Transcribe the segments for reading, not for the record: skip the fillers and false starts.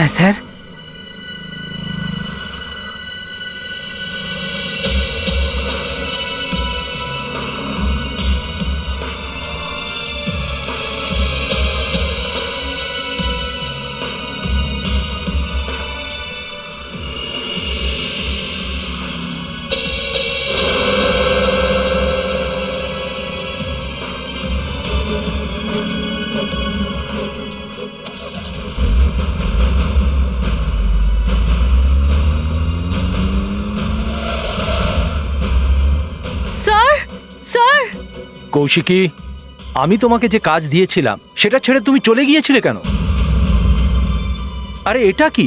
হ্যাঁ স্যার। কৌশিকী, আমি তোমাকে যে কাজ দিয়েছিলাম সেটা ছেড়ে তুমি চলে গিয়েছিলে কেন? আরে এটা কি?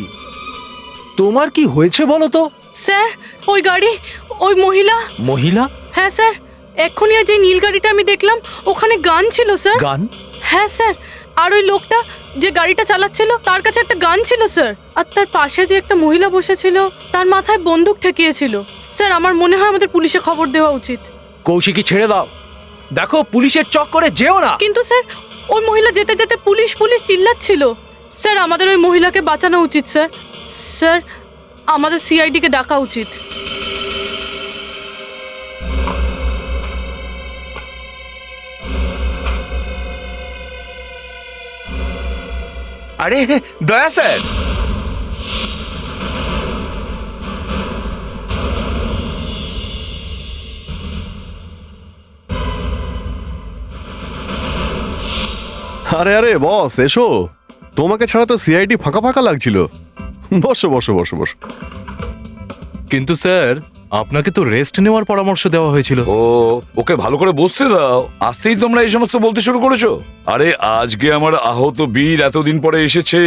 তোমার কি হয়েছে বলো তো? স্যার, ওই গাড়ি, ওই মহিলা। মহিলা? হ্যাঁ স্যার, এক্ষুনি যে নীল গাড়িটা আমি দেখলাম ওখানে গান ছিল স্যার। গান? হ্যাঁ স্যার, আর ওই লোকটা যে গাড়িটা চালাচ্ছিল তার কাছে একটা গান ছিল স্যার। আর তার পাশে যে একটা মহিলা বসেছিল তার মাথায় বন্দুক ঠেকিয়েছিল। স্যার, আমার মনে হয় আমাদের পুলিশে খবর দেওয়া উচিত। কৌশিকী, ছেড়ে দাও। দেখো, পুলিশের চক্করে যেও না। কিন্তু স্যার, ওই মহিলা যেতে যেতে পুলিশ পুলিশ চিল্লাচ্ছিল। স্যার, আমাদের ওই মহিলাকে বাঁচানো উচিত স্যার। স্যার, আমাদের সিআইডিকে ডাকা উচিত। আরে দয়া স্যার, আরে আরে বস, এসো। তোমাকে ছাড়া তো সিআইডি ফাঁকা ফাঁকা লাগছিল। বসো বসো বসো বসো। কিন্তু স্যার, আপনাকে তো রেস্ট নেওয়ার পরামর্শ দেওয়া হয়েছিল। ওকে ভালো করে বসতে দাও। আসতেই তোমরা এই সমস্ত বলতে শুরু করেছো? আরে আজকে আমার আহত বীর এতদিন পরে এসেছে,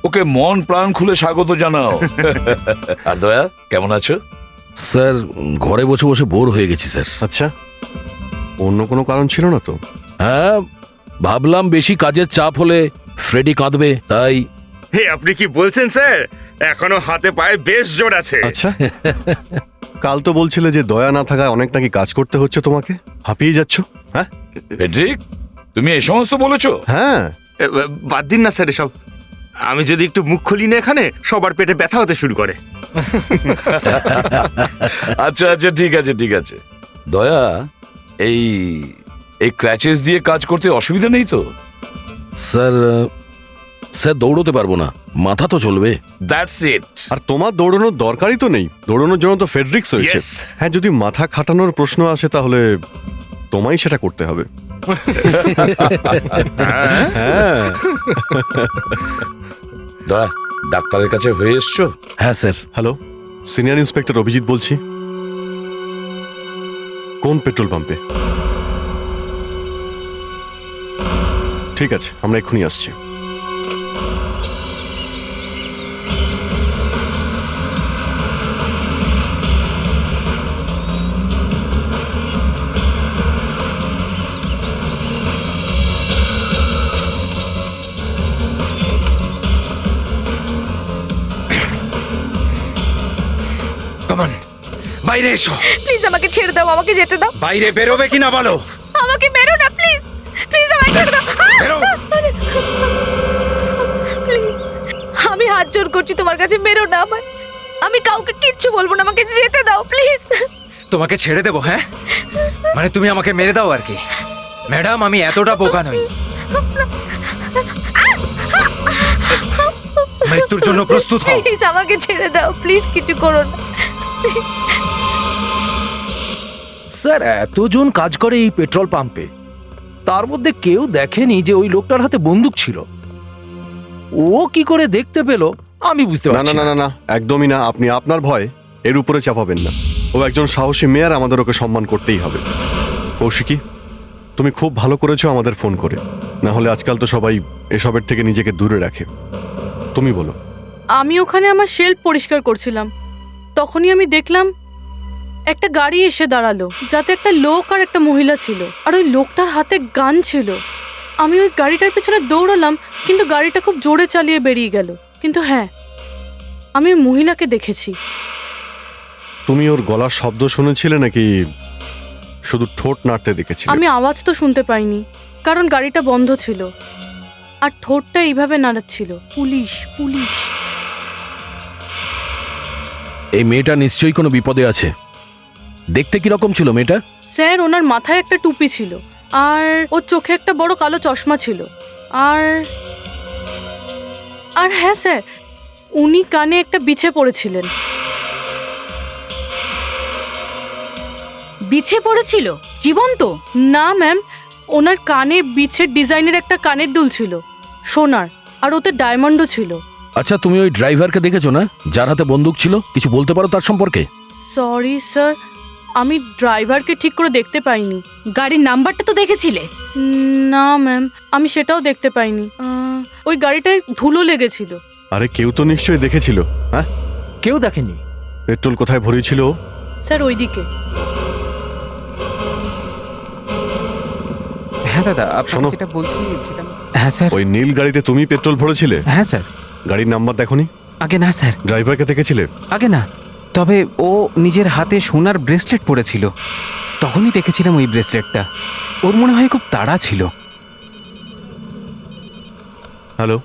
ওকে মন প্রাণ খুলে স্বাগত জানাও। আর দয়া, কেমন আছো? স্যার, ঘরে বসে বসে বোর হয়ে গেছি স্যার। আচ্ছা, অন্য কোনো কারণ ছিল না তো? হ্যাঁ, ভাবলাম বেশি কাজের চাপ হলে ফ্রেডি কাঁদবে, তাই। হে আপনি কি বলছেন স্যার? এখনো হাতে পায়ে বেশ জোর আছে। আচ্ছা, কাল তো বলছিলে যে দয়া না থাকায় অনেক নাকি কাজ করতে হচ্ছে তোমাকে। হাঁপিয়ে যাচ্ছ? হ্যাঁ ফেডরিক, তুমি এই সমস্ত বলেছো? হ্যাঁ। বাদ দিন না স্যার এসব। আমি যদি একটু মুখ খুলি না এখানে, সবার পেটে ব্যথা হতে শুরু করে। আচ্ছা আচ্ছা, ঠিক আছে ঠিক আছে। দয়া, এই এই ক্র্যাচেস দিয়ে কাজ করতে অসুবিধা নেই তো? স্যার, স্যার দৌড়তে পারবো না, মাথা তো চলবে। That's it. আর তোমার দৌড়ানোর দরকারই তো নেই, দৌড়ানোর জন্য তো ফেডরিক্স হয়েছে। Yes. হ্যাঁ, যদি মাথা খাটানোর প্রশ্ন আসে তাহলে তোমায় সেটা করতে হবে। হ্যাঁ। দয়া, ডাক্তারের কাছে হয়ে এসছো? হ্যাঁ sir. Hello, senior inspector Abhijit বলছি। কোন পেট্রোল পাম্পে? ঠিক আছে, আমরা এক্ষুনি আসছি। কমন, বাইরে এসো। প্লিজ আমাকে ছেড়ে দাও, আমাকে যেতে দাও। বাইরে বেরোবে কিনা বলো। আমাকে মেরো না প্লিজ, প্লিজ আমাকে ছেড়ে দাও। বেরো। প্লিজ, আমি হাত জোর করছি তোমার কাছে, মেরো না আমায়। আমি কাউকে কিচ্ছু বলবো না, আমাকে যেতে দাও প্লিজ। তোমাকে ছেড়ে দেবো? হ্যাঁ, মানে তুমি আমাকে মেরে দাও আর কি? ম্যাডাম, আমি এতটা বোকা নই। মৃত্যুর জন্য প্রস্তুত হও। প্লিজ আমাকে ছেড়ে দাও, প্লিজ কিছু করো না। স্যার, এতজন কাজ করে এই পেট্রোল পাম্পে, তার মধ্যে কেউ দেখেনি যে ওই লোকটার হাতে বন্দুক ছিল। ও কি করে দেখতে পেল আমি বুঝতে না পারছি না না না, একদমই না। আপনি আপনার ভয় এর উপরে চাপাবেন না। ও একজন সাহসী মেয়ার, আমাদের ওকে সম্মান করতেই হবে। কৌশিকী, তুমি খুব ভালো করেছো আমাদের ফোন করে, না হলে আজকাল তো সবাই এসবের থেকে নিজেকে দূরে রাখে। তুমি বলো। আমি ওখানে আমার শেল্ফ পরিষ্কার করছিলাম, তখনই আমি দেখলাম একটা গাড়ি এসে দাঁড়ালো, যাতে একটা লোক আর একটা মহিলা ছিল, আর ওই লোকটার হাতে গান ছিল। আমি ওই গাড়িটার পেছনে দৌড়ালাম, কিন্তু গাড়িটা খুব জোরে চালিয়ে বেরিয়ে গেল। কিন্তু হ্যাঁ, আমি ওই মহিলাকে দেখেছি। তুমি ওর গলার শব্দ শুনেছিলে নাকি শুধু ঠোঁট নাড়তে দেখেছিলে? আমি আওয়াজ তো শুনতে পাইনি, কারণ গাড়িটা বন্ধ ছিল, আর ঠোঁটটা এইভাবে নাড়াচ্ছিল, পুলিশ পুলিশ। এই মেয়েটা নিশ্চয়ই কোনো বিপদে আছে। দেখতে কিরকম ছিল মেয়েটা? স্যার ওনার মাথায় একটা টুপি ছিল, আর ওর চোখে একটা বড় কালো চশমা ছিল, আর আর হ্যাঁ স্যার, উনি কানে একটা বিছে পড়েছিলেন। বিছে পড়েছিল জীবন্ত? না ম্যাম, ওনার কানে বিছের ডিজাইনের একটা কানের দুল ছিল সোনার, আর ওতে ডায়মন্ডও ছিল। আচ্ছা, তুমি ওই ড্রাইভারকে দেখেছো না, যার হাতে বন্দুক ছিল? কিছু বলতে পারো তার সম্পর্কে? সরি স্যার, আমি ড্রাইভারকে ঠিক করে দেখতে পাইনি। গাড়ির নাম্বারটা তো দেখেছিলে? না ম্যাম, আমি সেটাও দেখতে পাইনি। ওই গাড়িটায় ধুলো লেগেছিল। আরে কেউ তো নিশ্চয়ই দেখেছিল। হ্যাঁ, কেউ দেখেনি। পেট্রোল কোথায় ভরেছিল? স্যার ওইদিকে। হ্যাঁ দাদা, আপনাকে শোনো। যেটা বলছি সেটা। হ্যাঁ স্যার। ওই নীল গাড়িতে তুমি পেট্রোল ভরেছিলে? হ্যাঁ স্যার। গাড়ির নাম্বার দেখোনি? আগে না স্যার, ড্রাইভারকে দেখেছিলে? আগে না। তবে ও নিজের হাতে সোনার ব্রেসলেট পরেছিল, তখনই দেখেছিলাম ওই ব্রেসলেটটা। ওর মনে হয় খুব তাড়া ছিল। হ্যালো,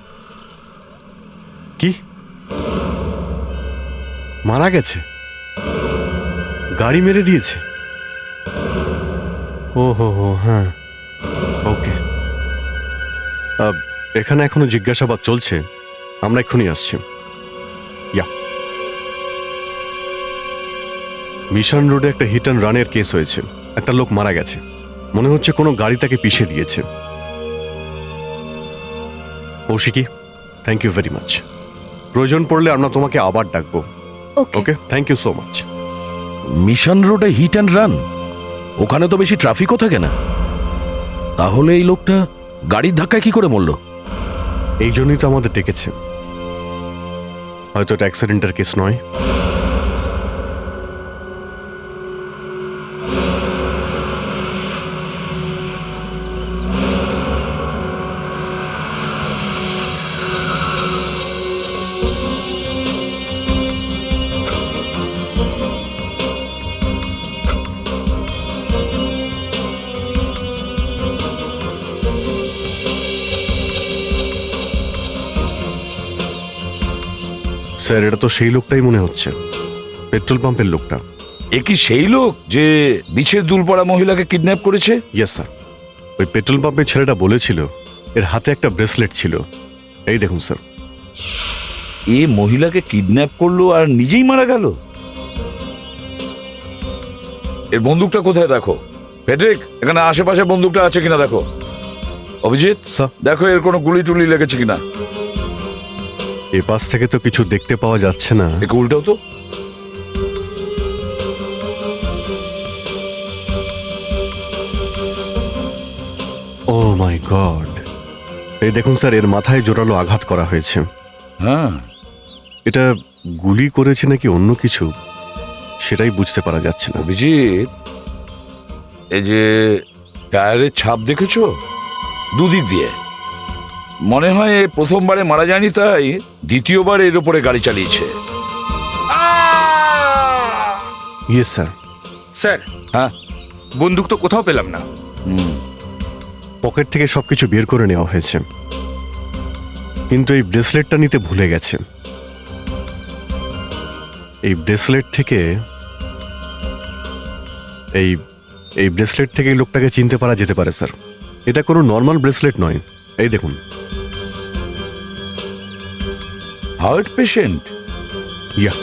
কি মারা গেছে? গাড়ি মেরে দিয়েছে? ও হো হো, হ্যাঁ, ওকে। এখানে এখনো জিজ্ঞাসাবাদ চলছে, আমরা এক্ষুনি আসছি। ইয়া, মিশন রোডে একটা হিট অ্যান্ড রানের কেস হয়েছে। একটা লোক মারা গেছে, মনে হচ্ছে কোনো গাড়ি তাকে পিষে দিয়েছে। Kaushiki, thank you very much. প্রয়োজন পড়লে আমরা তোমাকে আবার ডাকবো। Okay. Okay, thank you so much. Mission রোডে হিট অ্যান্ড রান? ওখানে তো বেশি ট্রাফিকও থাকে না। তাহলে এই লোকটা গাড়ির ধাক্কায় কি করে মরল? এই জন্যই তো আমাদের ডেকেছে। হয়তো এটা অ্যাক্সিডেন্টের কেস নয়। স্যার, এটা তো সেই লোকটাই মনে হচ্ছে, পেট্রোল পাম্পের লোকটা। এ কি সেই লোক যে বিছের দুল পড়া মহিলাকে কিডন্যাপ করেছে? ইয়েস স্যার, ওই পেট্রোল পাম্পের ছেলেটা বলেছিল এর হাতে একটা ব্রেসলেট ছিল। এই দেখুন স্যার। এ মহিলাকে কিডন্যাপ করলো আর নিজেই মারা গেল? এর বন্দুকটা কোথায় দেখো। ফেডরিক, এখানে আশেপাশে বন্দুকটা আছে কিনা দেখো। অভিজিৎ, স্যার, দেখো এর কোনো গুলি টুলি লেগেছে কিনা। এ পাশ থেকে তো কিছু দেখতে পাওয়া যাচ্ছে না। একে উল্টাও তো। ও মাই গড, এই দেখুন স্যার, এর মাথায় জোরালো আঘাত করা হয়েছে। হ্যাঁ, এটা গুলি করেছে নাকি অন্য কিছু, সেটাই বুঝতে পারা যাচ্ছে না। অভিজিৎ, এই যে টায়ারের ছাপ দেখেছো দুদিক দিয়ে, মনে হয় এ প্রথমবারে মারা যায়নি, তাই দ্বিতীয়বার এর উপরে গাড়ি চালিয়েছে। Yes sir. স্যার, হ্যাঁ, বন্দুক তো কোথাও পেলাম না। হুম, পকেট থেকে সবকিছু বের করে নেওয়া হয়েছে, কিন্তু এই ব্রেসলেটটা নিতে ভুলে গেছে। এই ব্রেসলেট থেকে এই ব্রেসলেট থেকে এই লোকটাকে চিনতে পারা যেতে পারে স্যার। এটা কোনো নর্মাল ব্রেসলেট নয়। এই দেখুন। Heart patient? Yeah,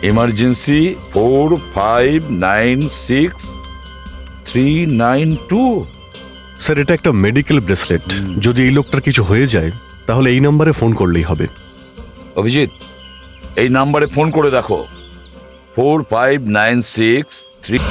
emergency 4596-392। Sir, এটা একটা মেডিকেল ব্রেসলেট। যদি এই লোকটার কিছু হয়ে যায় তাহলে এই নাম্বারে ফোন করলেই হবে। অভিজিৎ, এই নাম্বারে ফোন করে দেখো। 4596-3।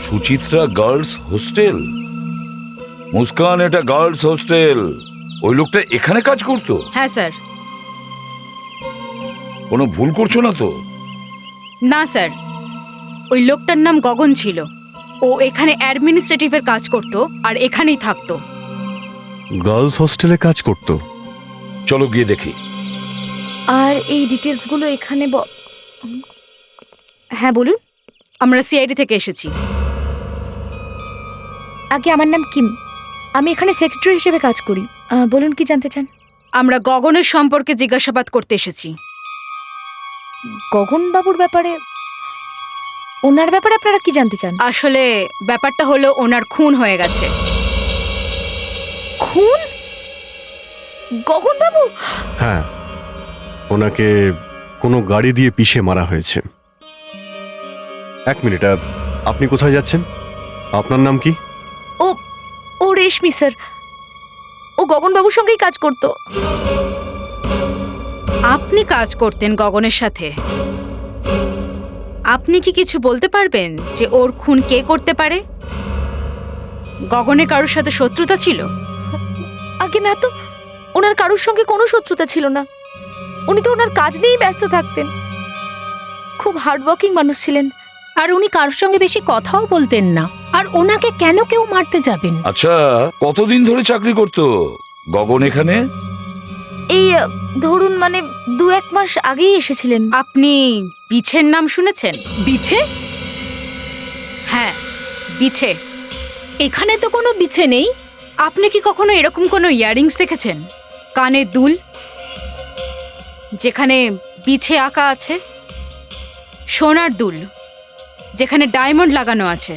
Suchitra girls hostel. মুস্কান, এটা গার্লস হোস্টেল। ওই লোকটা এখানে কাজ করতো? হ্যাঁ স্যার। কোনো ভুল করছো না তো? না স্যার, ওই লোকটার নাম গগন ছিল। ও এখানে অ্যাডমিনিস্ট্রেটিভের কাজ করত আর এখানেই থাকতো। গার্লস হোস্টেলে কাজ করতো? চলো গিয়ে দেখি। আর এই ডিটেলসগুলো এখানে হ্যাঁ বলুন। আমরা সিআইডি থেকে এসেছি। আগে আমার নাম কিম, আমি এখানে সেক্রেটারি হিসেবে কাজ করি। বলুন কি জানতে চান? আমরা গগনের সম্পর্কে জিজ্ঞাসাবাদ করতে এসেছি। গগন বাবুর ব্যাপারে, ওনার ব্যাপারে আপনারা কি জানতে চান? আসলে ব্যাপারটা হলো ওনার খুন হয়ে গেছে। খুন? গগন বাবু? হ্যাঁ, ওনাকে কোনো গাড়ি দিয়ে পিষে মারা হয়েছে। এক মিনিট, আপনি কোথায় যাচ্ছেন? আপনার নাম কি? ও রেশমি স্যার, ও গগন বাবুর সঙ্গেই কাজ করতো। আপনি কাজ করতেন গগনের সাথে? আপনি কি কিছু বলতে পারবেন যে ওর খুন কে করতে পারে? গগনের কারোর সাথে শত্রুতা ছিল? আগে না তো, ওনার কারোর সঙ্গে কোনো শত্রুতা ছিল না। উনি তো ওনার কাজ নিয়েই ব্যস্ত থাকতেন। খুব হার্ডওয়ার্কিং মানুষ ছিলেন। আর উনি কারোর সঙ্গে বেশি কথাও বলতেন না। আর ওনাকে কেন কেউ মারতে যাবেন? আচ্ছা, কতদিন ধরে চাকরি করতো গগন এখানে? এই ধরুন মানে 2-1 মাস আগেই এসেছিলেন। আপনি বিছের নাম শুনেছেন? বিছে? হ্যাঁ, বিছে। এখানে তো কোনো বিছে নেই। আপনি কি কখনো এরকম কোনো ইয়াররিংস দেখেছেন? কানের দুল যেখানে বিছে আঁকা আছে, সোনার দুল যেখানে ডায়মন্ড লাগানো আছে।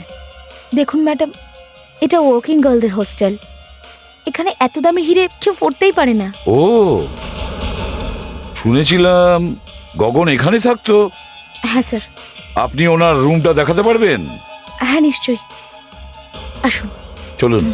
দেখুন ম্যাডাম, এটা ওয়ার্কিং গার্লদের হোস্টেল। এখানে এত দামি হিরে কেউ পড়তেই পারে না। ও, শুনেছিলাম গগন এখানে থাকতো। হ্যাঁ স্যার। আপনি ওনার রুমটা দেখাতে পারবেন? হ্যাঁ নিশ্চয়ই, আসুন। চলুন।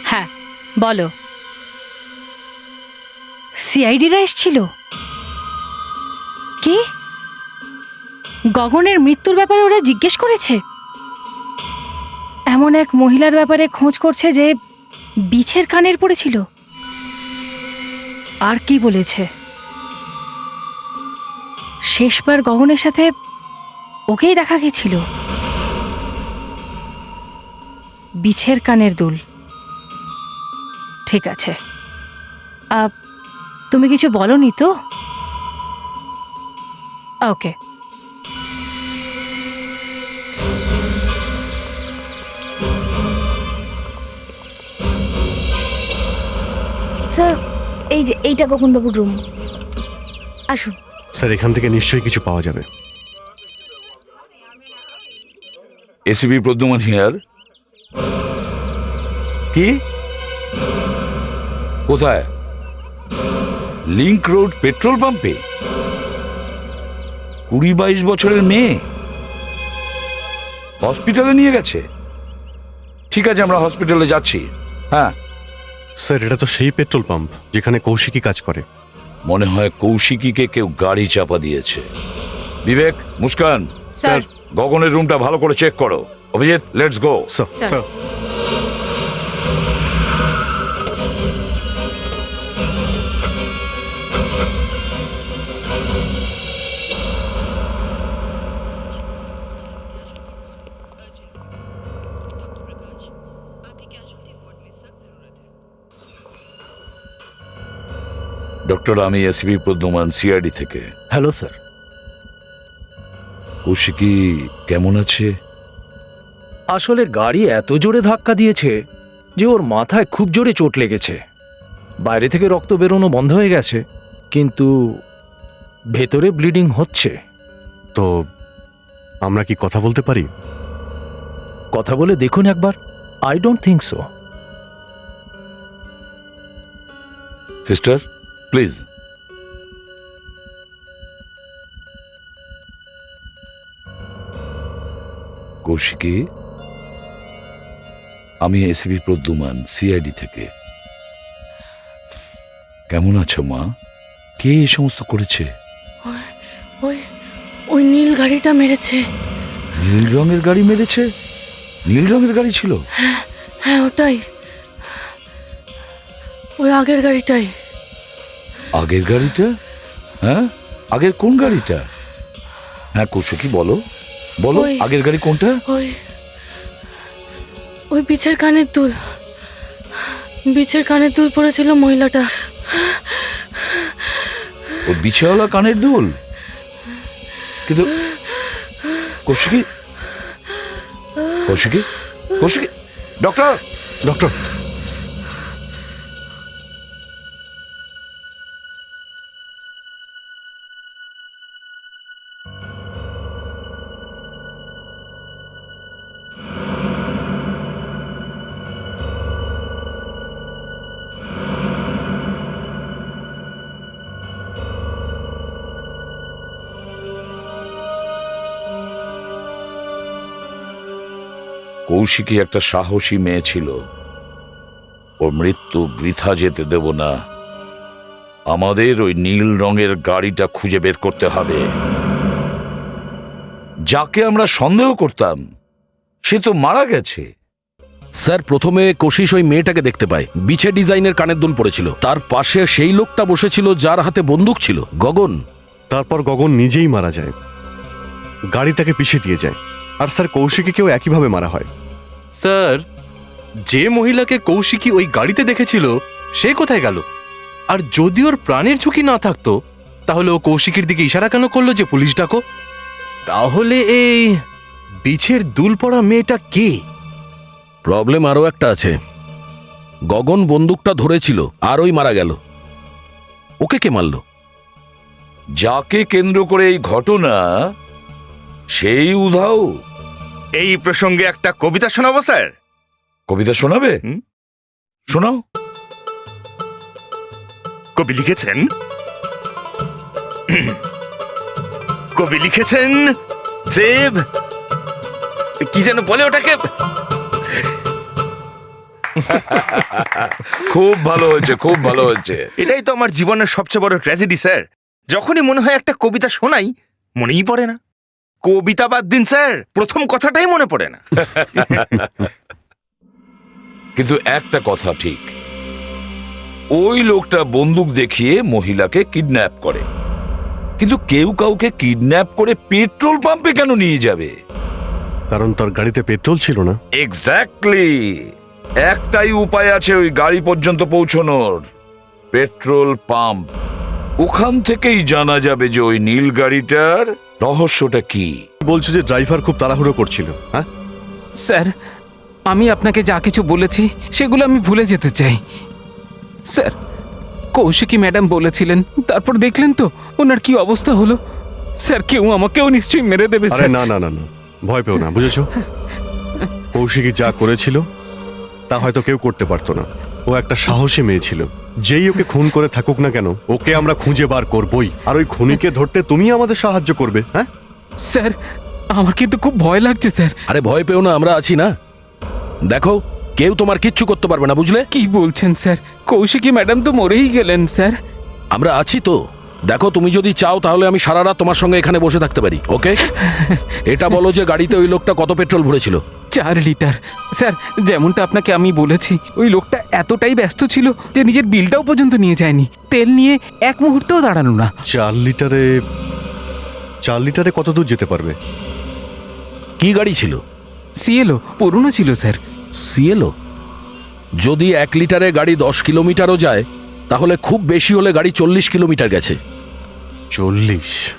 হ্যাঁ বলো। সিআইডিরা এসেছিল? কি গগনের মৃত্যুর ব্যাপারে ওরা জিজ্ঞেস করেছে? এমন এক মহিলার ব্যাপারে খোঁজ করছে যে বিছের কানের পড়েছিল? আর কি বলেছে? শেষবার গগনের সাথে ওকেই দেখা গেছিল। বিছের কানের দুল। ঠিক আছে, তুমি কিছু বলনি তো? ওকে। স্যার, এই যে এইটা গগন বাবুর রুম। আসুন। স্যার, এখান থেকে নিশ্চয়ই কিছু পাওয়া যাবে। ACP Pradyuman here. কি? কোথায়? লিংক রোড পেট্রোল পাম্পে 20-22 বছরের মেয়ে হসপিটালে নিয়ে গেছে? ঠিক আছে, আমরা হসপিটালে যাচ্ছি। হ্যাঁ স্যার, এটা তো সেই পেট্রোল পাম্প যেখানে কৌশিকী কাজ করে। মনে হয় কৌশিকীকে কেউ গাড়ি চাপা দিয়েছে। বিবেক, মুস্কান, স্যার। গগনের রুমটা ভালো করে চেক করো। Abhijit, let's go. Sir. Doctor, আমি এসিবি প্রদ্যুমান, সিআইডি থেকে। Hello sir. কৌশিকী কেমন আছে? আসলে গাড়ি এত জোরে ধাক্কা দিয়েছে যে ওর মাথায় খুব জোরে চোট লেগেছে। বাইরে থেকে রক্ত বেরোনো বন্ধ হয়ে গেছে, কিন্তু ভেতরে ব্লিডিং হচ্ছে। তো আমরা কি কথা বলতে পারি? কথা বলে দেখুন একবার। I don't think so. Sister, please. Kaushiki, আমি এসিবি প্রদ্যুমান, সিআইডি থেকে। কেমন আছো মা? কে এই সমস্ত করেছে? ওই ওই নীল গাড়িটা মেরেছে। নীল রঙের গাড়ি মেরেছে? নীল রঙের গাড়ি ছিল? হ্যাঁ ওটাই, ওই আগের গাড়িটাই। আগের গাড়িটা? হ্যাঁ, আগের কোন গাড়িটা? হ্যাঁ কৌশিকী বলো বলো, ওই- আগের গাড়ি কোনটা? ওই ওই বিছের কানের দুল, বিছের কানের দুল পড়েছিল মহিলাটা। ওই বিছাওয়ালা কানের দুল? কিন্তু কৌশিকী, কৌশিকী, কৌশিকী, ডক্টর, ডক্টর, কৌশিকী একটা সাহসী মেয়ে ছিল। ওর মৃত্যু বৃথা যেতে দেব না। আমাদের ওই নীল রঙের গাড়িটা খুঁজে বের করতে হবে। যাকে আমরা সন্দেহ করতাম সে তো মারা গেছে। স্যার, প্রথমে কোশিশ ওই মেয়েটাকে দেখতে পায়, বিছে ডিজাইনের কানের দুল পড়েছিল। তার পাশে সেই লোকটা বসেছিল যার হাতে বন্দুক ছিল, গগন। তারপর গগন নিজেই মারা যায়, গাড়ি তাকে পিষে দিয়ে যায়। আর স্যার কৌশিকীকেও একইভাবে মারা হয়। স্যার, যে মহিলাকে কৌশিকী ওই গাড়িতে দেখেছিল সে কোথায় গেল? আর যদি ওর প্রাণের ঝুঁকি না থাকতো তাহলে ও কৌশিকীর দিকে ইশারা কেন করলো যে পুলিশ ডাকো? তাহলে এই বিছের দুল পড়া মেয়েটা কে? প্রবলেম আরও একটা আছে। গগন বন্দুকটা ধরেছিল আর ওই মারা গেল। ওকে কে মারল? যাকে কেন্দ্র করে এই ঘটনা সেই উধাও। এই প্রসঙ্গে একটা কবিতা শোনাবো স্যার। কবিতা শোনাবে? শোনাও। কবি লিখেছেন, কবি লিখেছেন যে কি যেন বলে ওটাকে। খুব ভালো হয়েছে, খুব ভালো হয়েছে। এটাই তো আমার জীবনের সবচেয়ে বড় ট্র্যাজেডি স্যার। যখনই মনে হয় একটা কবিতা শোনাই, মনেই পড়ে না। কবিতা বাদ দিন স্যার, প্রথম কথাটাই মনে পড়ে না। কিন্তু একটা কথা ঠিক, ওই লোকটা বন্দুক দেখিয়ে মহিলাকে কিডন্যাপ করে। কিন্তু কেউ কাউকে কিডন্যাপ করে পেট্রোল পাম্পে কেন নিয়ে যাবে? কারণ তার গাড়িতে পেট্রোল ছিল না। এক্স্যাক্টলি। একটাই উপায় আছে ওই গাড়ি পর্যন্ত পৌঁছানোর, পেট্রোল পাম্প। ওখান থেকেই জানা যাবে যে ওই নীল গাড়িটার রহস্যটা কি। বলছো যে ড্রাইভার খুব তাড়াহুড়ো করছিল? হ্যাঁ স্যার, আমি আপনাকে যা কিছু বলেছি সেগুলো আমি ভুলে যেতে চাই। স্যার, কৌশিকী ম্যাডাম বলেছিলেন, তারপর দেখলেন তো ওনার কি অবস্থা হলো। স্যার, কেউ আমাকেও নিশ্চয়ই মেরে দেবে আরে স্যার। না না না না, ভয় পেও না, বুঝেছো? কৌশিকী যা করেছিল তা হয়তো কেউ করতে পারতো না। ও একটা সাহসী মেয়ে ছিল। যেই ওকে খুন করে থাকুক না কেন, ওকে আমরা খুঁজে বার করবই। আর ওই খুনিকে ধরতে তুমি আমাদের সাহায্য করবে। হ্যাঁ স্যার, আমার কিন্তু খুব ভয় লাগছে স্যার। আরে ভয় পেও না, আমরা আছি না। দেখো, কেউ তোমার কিচ্ছু করতে পারবে না, বুঝলে? কি বলছেন স্যার? কৌশিকী ম্যাডাম তো মরেই গেলেন স্যার। আমরা আছি তো। দেখো, তুমি যদি চাও তাহলে আমি সারা রাত তোমার সঙ্গে এখানে বসে থাকতে পারি, ওকে? এটা বলো যে গাড়িতে ওই লোকটা কত পেট্রোল ভরেছিল? 4 লিটার। স্যার, যেমনটা আপনাকে আমি বলেছি, ওই লোকটা এতটাই ব্যস্ত ছিল যে নিজের বিলটাও পর্যন্ত নিয়ে যায়নি। তেল নিয়ে এক মুহূর্তেও দাঁড়ানো না। 4 লিটারে কত দূর যেতে পারবে? কি গাড়ি ছিল? সিএলও পুরনো ছিল স্যার। সিএলও? যদি 1 লিটারে গাড়ি 10 কিলোমিটারও যায় তাহলে খুব বেশি হলে গাড়ি 40 কিলোমিটার গেছে। 40?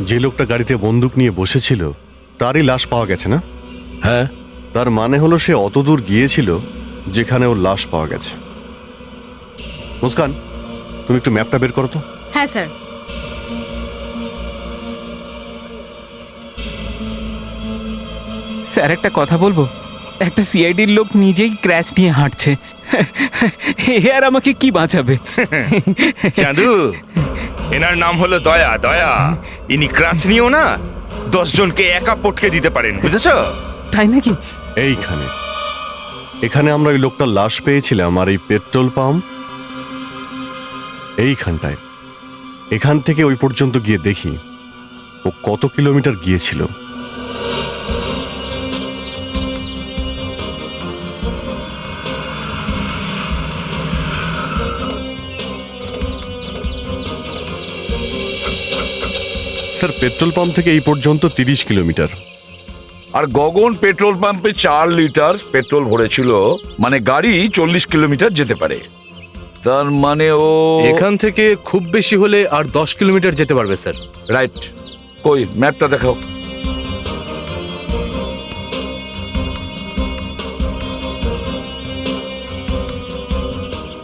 যে লোকটা গাড়িতে বন্দুক নিয়ে বসেছিল তারই লাশ পাওয়া গেছে না? হ্যাঁ। তার মানে হলো সে অত দূর গিয়েছিল যেখানে ওর লাশ পাওয়া গেছে। মুস্কান, তুমি একটু ম্যাপটা বের করো তো। হ্যাঁ স্যার। স্যার, একটা কথা বলবো? একটা সিআইডির লোক নিজেই ক্র্যাশ নিয়ে হাঁটছে। এ আর আমাকে কি বাঁচাবে? চাঁদু, এনার নাম হলো দয়া। দয়া, ইনি ক্রাচ নিয়েও না 10 জনকে একা পটকে দিতে পারেন, বুঝেছো? তাই নাকি? এখানে আমরা ওই লোকটার লাশ পেয়েছিলাম। আর এই পেট্রোল পাম্প এইখানটায়। এখান থেকে ওই পর্যন্ত গিয়ে দেখি ও কত কিলোমিটার গিয়েছিল। স্যার পেট্রোল পাম্প থেকে এই পর্যন্ত 30 কিলোমিটার। আর গগন পেট্রোল পাম্পে 4 লিটার পেট্রোল ভরেছিল, মানে গাড়ি 40 কিলোমিটার যেতে পারে। তার মানে ও এখান থেকে খুব বেশি হলে আর 10 কিলোমিটার যেতে পারবে স্যার। রাইট। কই ম্যাপটা দেখাও।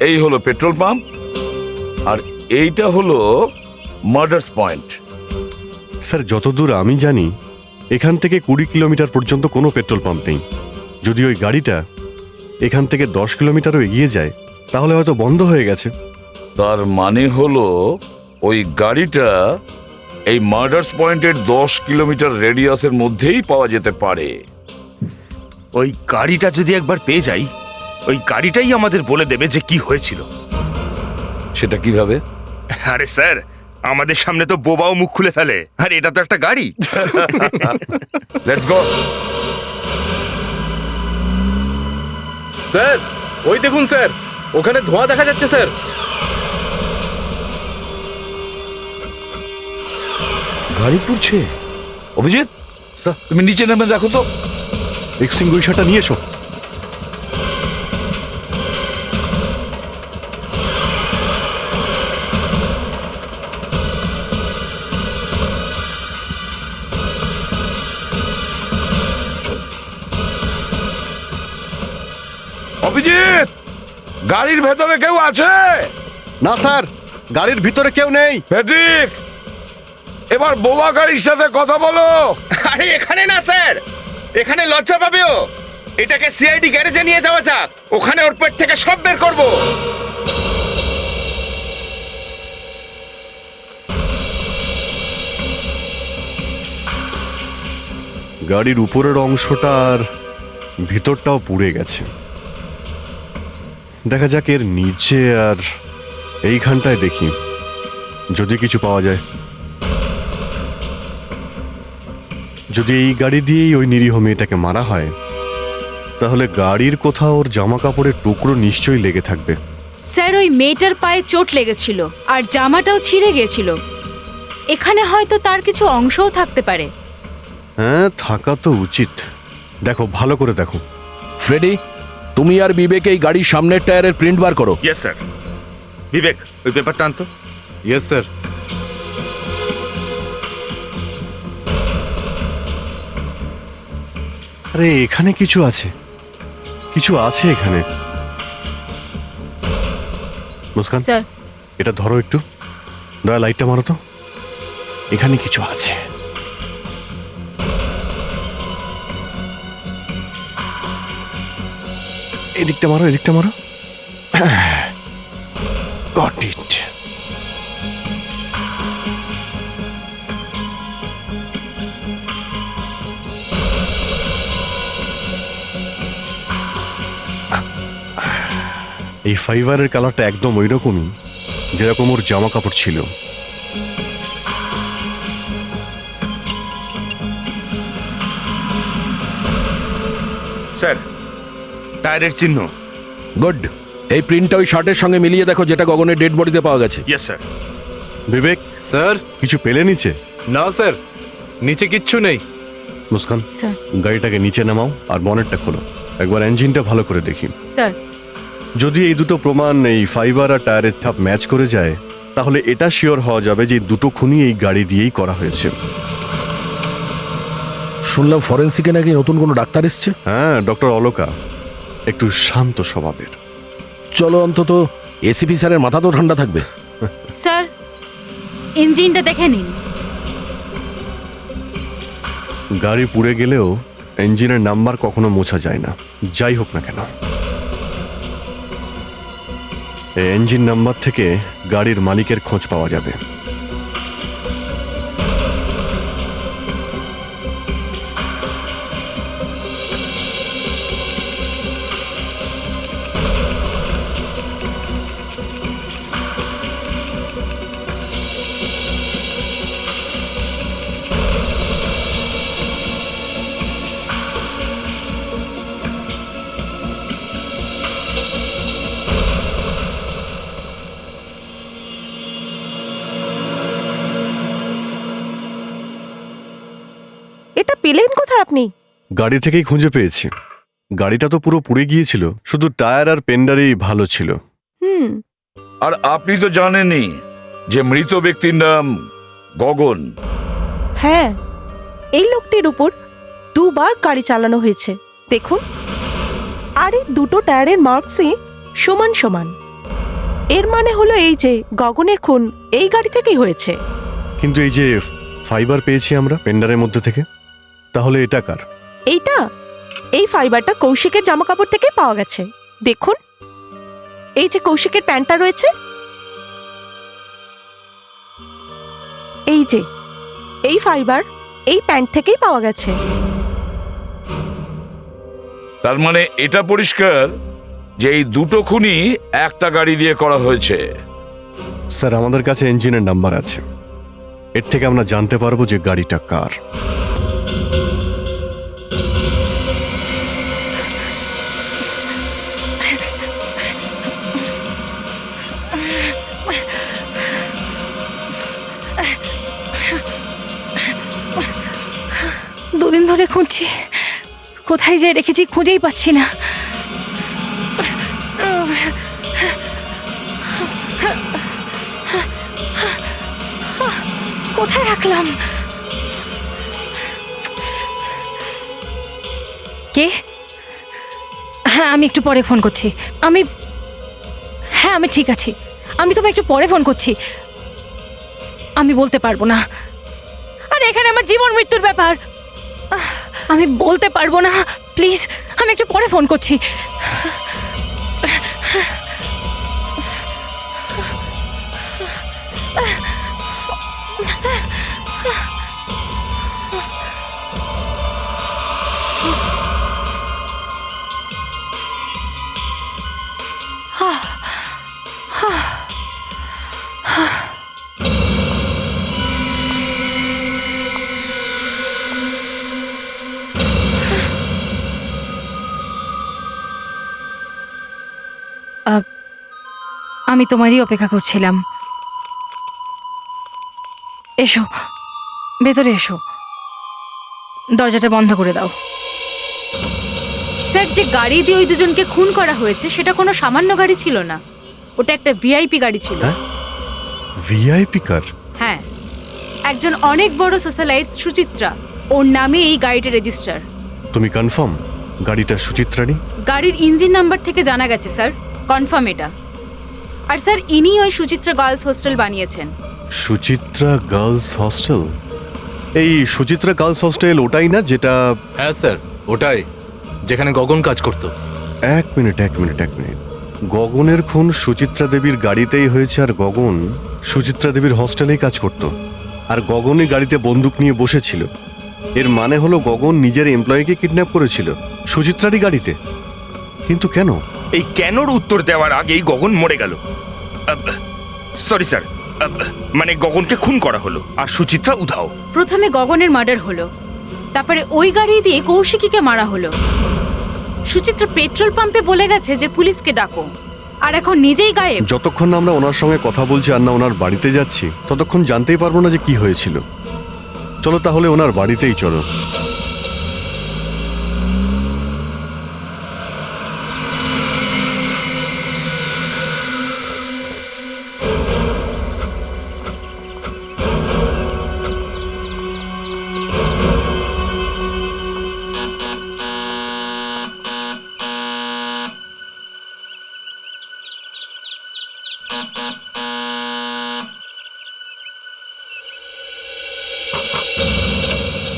এই হলো পেট্রোল পাম্প আর এইটা হলো মার্ডার্স পয়েন্ট। স্যার যতদূর আমি জানি এখান থেকে 20 কিলোমিটার পর্যন্ত কোনো পেট্রোল পাম্প নেই। যদি ওই গাড়িটা এখান থেকে 10 কিলোমিটারও এগিয়ে যায় তাহলে হয়তো বন্ধ হয়ে গেছে। তার মানে হলো ওই গাড়িটা এই মার্ডার্স পয়েন্টের 10 কিলোমিটার রেডিয়াসের মধ্যেই পাওয়া যেতে পারে। ওই গাড়িটা যদি একবার পেয়ে যাই, ওই গাড়িটাই আমাদের বলে দেবে যে কি হয়েছিল। সেটা কিভাবে? আরে স্যার, আমাদের সামনে তো বোবাও মুখ খুলে ফেলে, আর এটা তো একটা গাড়ি। Let's go. স্যার ওই দেখুন স্যার, ওখানে ধোঁয়া দেখা যাচ্ছে স্যার। গাড়ি পুড়ছে। অভিজিৎ স্যার তুমি নিচে নেমে দেখো তো। এক্সটিংগুইশারটা নিয়ে এসো। অভিজিৎ, গাড়ির ভেতরে কেউ আছে? না স্যার, গাড়ির ভিতরে কেউ নেই। প্যাট্রিক, এবার বোবা গাড়ির সাথে কথা বলো। আরে এখানে না স্যার, এখানে লজ্জা পাবে ও। এটাকে সিআইডি গ্যারেজে নিয়ে যাওয়া যাক, ওখানে ওর পেট থেকে সব বের করবো। গাড়ির উপরের অংশটা আর ভিতরটাও পুড়ে গেছে। দেখা যাক এর নিচে আর এইখানটায় দেখি যদি কিছু পাওয়া যায়। যদি এই গাড়ি দিয়েই ওই নিরীহ মেয়েটাকে মারা হয় তাহলে গাড়ির কোথাও ওর জামা কাপড়ের টুকরো নিশ্চয়ই লেগে থাকবে। স্যার ওই মেয়েটার পায়ে চোট লেগেছিল আর জামাটাও ছিঁড়ে গিয়েছিল। এখানে হয়তো তার কিছু অংশও থাকতে পারে। হ্যাঁ, থাকা তো উচিত। দেখো, ভালো করে দেখো। ফ্রেডি, তুমি আর বিবেক এই গাড়ির সামনের টায়ারের প্রিন্ট বার করো। Yes sir. বিবেক, ওই পেপারটা আনতো। Yes sir. আরে এখানে কিছু আছে, কিছু আছে এখানে। মুস্কান, স্যার এটা ধরো একটু, দয়া লাইটটা মারো তো। এখানে কিছু আছে। এদিকটা মারো, এদিকটা মারো। Got it. এই ফাইবারের কালারটা একদম ওই রকমই যেরকম ওর জামা কাপড় ছিল। স্যার, টায়ারের চিহ্ন। গুড। এই প্রিন্টটা ওই শার্টের সঙ্গে মিলিয়ে দেখো যেটা গগনের ডেড বডিতে পাওয়া গেছে। Yes sir. বিবেক, স্যার কিছু পেলে নিচে? না স্যার, নিচে কিচ্ছু নেই। মুস্কান, স্যার গাড়িটাকে নিচে নামাও আর বনেটটা খোলো। একবার ইঞ্জিনটা ভালো করে দেখি। স্যার যদি এই দুটো প্রমাণ, এই ফাইবার আর টায়ারের ছাপ ম্যাচ করে যায়, তাহলে এটা শিওর হওয়া যাবে যে দুটো খুনই এই গাড়ি দিয়েই করা হয়েছে। শুনলাম ফরেন্সিকে নাকি নতুন কোনো ডাক্তার এসছে। হ্যাঁ, ডক্টর অলোকা, একটু শান্ত স্বভাবের। চলো, অন্তত এসিপি স্যারের মাথা তো ঠান্ডা থাকবে। স্যার ইঞ্জিনটা দেখে নিন। গাড়ি পুড়ে গেলেও ইঞ্জিনের নাম্বার কখনো মোছা যায় না, যাই হোক না কেন। এই ইঞ্জিন নাম্বার থেকে গাড়ির মালিকের খোঁজ পাওয়া যাবে। এটা পেলেন কোথায় আপনি? গাড়ি থেকেই খুঁজে পেয়েছি। গাড়িটা তো পুরো পুড়ে গিয়েছিল, শুধু টায়ার আর পেন্ডারই ভালো ছিল। হুম। আর আপনি তো জানেনই যে মৃত ব্যক্তির নাম গগন। হ্যাঁ, এই লোকটির উপর 2 বার গাড়ি চালানো হয়েছে, দেখুন। আর এই দুটো টায়ারের মার্কসই সমান সমান। এর মানে হলো এই যে গগনের খুন এই গাড়ি থেকেই হয়েছে। কিন্তু এই যে ফাইবার পেয়েছি আমরা পেন্ডারের মধ্যে থেকে, তাহলে এটা কার? এই ফাইবারটা কৌশিকের জামা কাপড় থেকে পাওয়া গেছে, দেখুন। এই যে কৌশিকের প্যান্টটা রয়েছে, এই যে এই ফাইবার এই প্যান্ট থেকেই পাওয়া গেছে। তার মানে এটা পরিষ্কার যে এই দুটো খুনই একটা গাড়ি দিয়ে করা হয়েছে। স্যার, আমাদের কাছে ইঞ্জিনের নাম্বার আছে, এর থেকে আমরা জানতে পারবো যে গাড়িটা কার। দুদিন ধরে খুঁজছি, কোথায় যে রেখেছি খুঁজেই পাচ্ছি না। কোথায় রাখলাম? কে? হ্যাঁ, আমি একটু পরে ফোন করছি। আমি ঠিক আছি, আমি তোমায় একটু পরে ফোন করছি। আমি বলতে পারবো না। আর এখানে আমার জীবন মৃত্যুর ব্যাপার, আমি বলতে পারবো না। প্লিজ, আমি একটু পরে ফোন করছি। আমি তোমারই অপেক্ষা করছিলাম। এসো, ভেতরে এসো, দরজাটা বন্ধ করে দাও। স্যার, যে গাড়ি দিয়ে ওই দুজনকে খুন করা হয়েছে সেটা কোনো সামান্য গাড়ি ছিল না, ওটা একটা ভিআইপি গাড়ি ছিল। ভিআইপি কার? হ্যাঁ, একজন অনেক বড় সোশ্যালাইট সুচিত্রা, ওর নামে এই গাড়িটা রেজিস্টার। তুমি কনফার্ম গাড়িটা সুচিত্রানি? গাড়ির ইঞ্জিন নাম্বার থেকে জানা গেছে স্যার, কনফার্ম এটা। আর স্যার, ইনি ওই সুচিত্রা গার্লস হোস্টেল বানিয়েছেন। Suchitra girls hostel? এই সুচিত্রা গার্লস হস্টেল ওটাই না যেটা? হ্যাঁ স্যার, ওটাই, যেখানে গগন কাজ করতো। এক মিনিট। গগনের খুন সুচিত্রা দেবীর গাড়িতেই হয়েছে, আর গগন সুচিত্রা দেবীর হস্টেলেই কাজ করত, আর গগনই গাড়িতে বন্দুক নিয়ে বসেছিল। এর মানে হলো গগন নিজের এমপ্লয়িকে কিডন্যাপ করেছিল সুচিত্রারই গাড়িতে। কিন্তু কেন? এই কেনর উত্তর দেওয়ার আগেই গগন মরে গেল। সরি স্যার, মানে গগনকে খুন করা হলো আর সুচিত্রা উধাও। প্রথমে গগনের মার্ডার হলো, তারপরে ওই গাড়ি দিয়ে কৌশিকীকে মারা হলো। সুচিত্রা পেট্রোল পাম্পে বলে গেছে যে পুলিশকে ডাকো, আর এখন নিজেই গায়েব। যতক্ষণ না আমরা ওনার সঙ্গে কথা বলছি আর না ওনার বাড়িতে যাচ্ছি, ততক্ষণ জানতেই পারবো না যে কি হয়েছিল। চলো তাহলে ওনার বাড়িতেই চলো।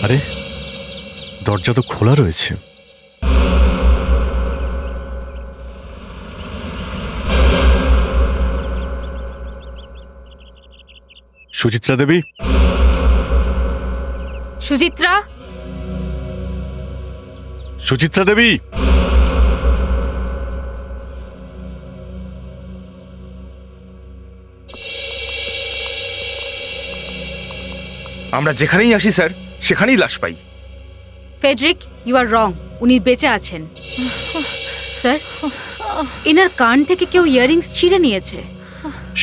আরে, দরজা তো খোলা রয়েছে। সুচিত্রা দেবী? সুচিত্রা? সুচিত্রা দেবী? আমরা যেখানেই আসি স্যার, সেখানেই লাশ পাই। ফেডরিক, ইউ আর রং, উনি বেঁচে আছেন। স্যার, এনার কান থেকে কেউ ইয়াররিংস ছিঁড়ে নিয়েছে।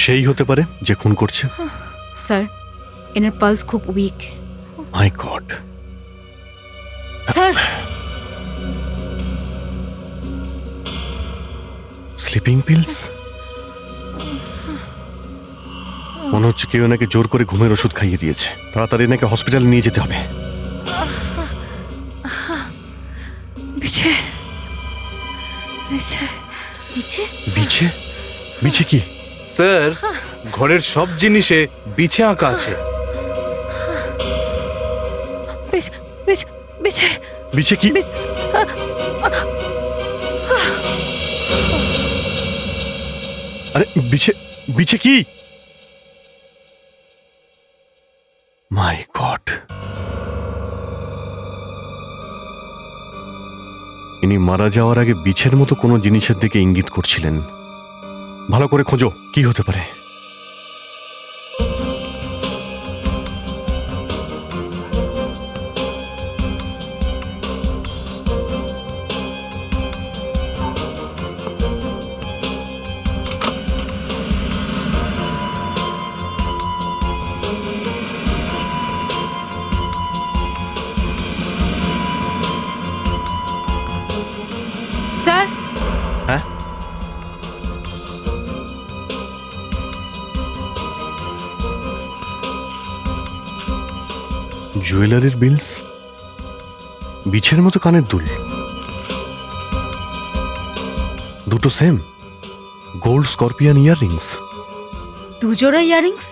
সেই হতে পারে যে খুন করছে। স্যার, এনার পালস খুব উইক। মাই গড, স্যার স্লিপিং পিলস? মনে হচ্ছে কেউ নাকি জোর করে ঘুমের ওষুধ খাইয়ে দিয়েছে। তাড়াতাড়ি নাকি হসপিটালে নিয়ে যেতে হবে। বিছে বিছে বিছে বিছে? বিছে কি? স্যার ঘরের সব জিনিসে বিছে আঁকা আছে। বিছে বিছে বিছে বিছে কি? বিছে আরে বিছে, বিছে কি? মাই গড, ইনি মারা যাওয়ার আগে বিছের মতো কোনো জিনিসের দিকে ইঙ্গিত করছিলেন। ভালো করে খোঁজো, কি হতে পারে। স্যার হ্যাঁ? জুয়েলারির বিলস, বিছের মতো কানের দুল, দুটো সেম গোল্ড স্করপিয়ান ইয়াররিংস। দুজোড়া ইয়ারিংস?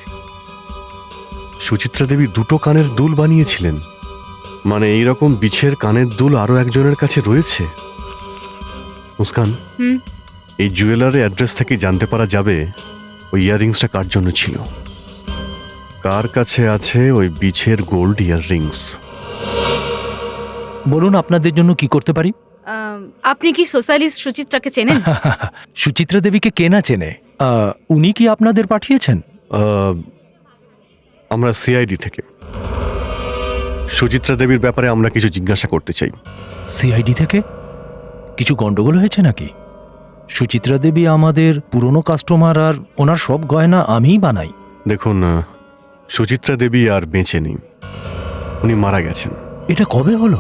সুচিত্রা দেবী দুটো কানের দুল বানিয়েছিলেন, মানে এইরকম বিছের কানের দুল আরো একজনের কাছে রয়েছে। মুস্কান, হুম। এই জুয়েলারি অ্যাড্রেস থেকে জানতে পারা যাবে ওই ইয়াররিংসটা কার জন্য ছিল, কার কাছে আছে ওই বিছের গোল্ড ইয়াররিংস। বলুন আপনাদের জন্য কি করতে পারি? আপনি কি সোশ্যালিস্ট সুচিত্রাকে চেনেন? সুচিত্রা দেবীকে কে না চেনে? উনি কি আপনাদের পাঠিয়েছেন? আমরা সিআইডি থেকে সুচিত্রা দেবীর ব্যাপারে আমরা কিছু জিজ্ঞাসা করতে চাই। সিআইডি থেকে? কিছু গন্ডগোল হয়েছে নাকি? সুচিত্রা দেবী আমাদের পুরনো কাস্টমার, আর ওনার সব গয়না আমিই বানাই। দেখুন, সুচিত্রা দেবী আর বেঁচে নেই, উনি মারা গেছেন। এটা কবে হলো?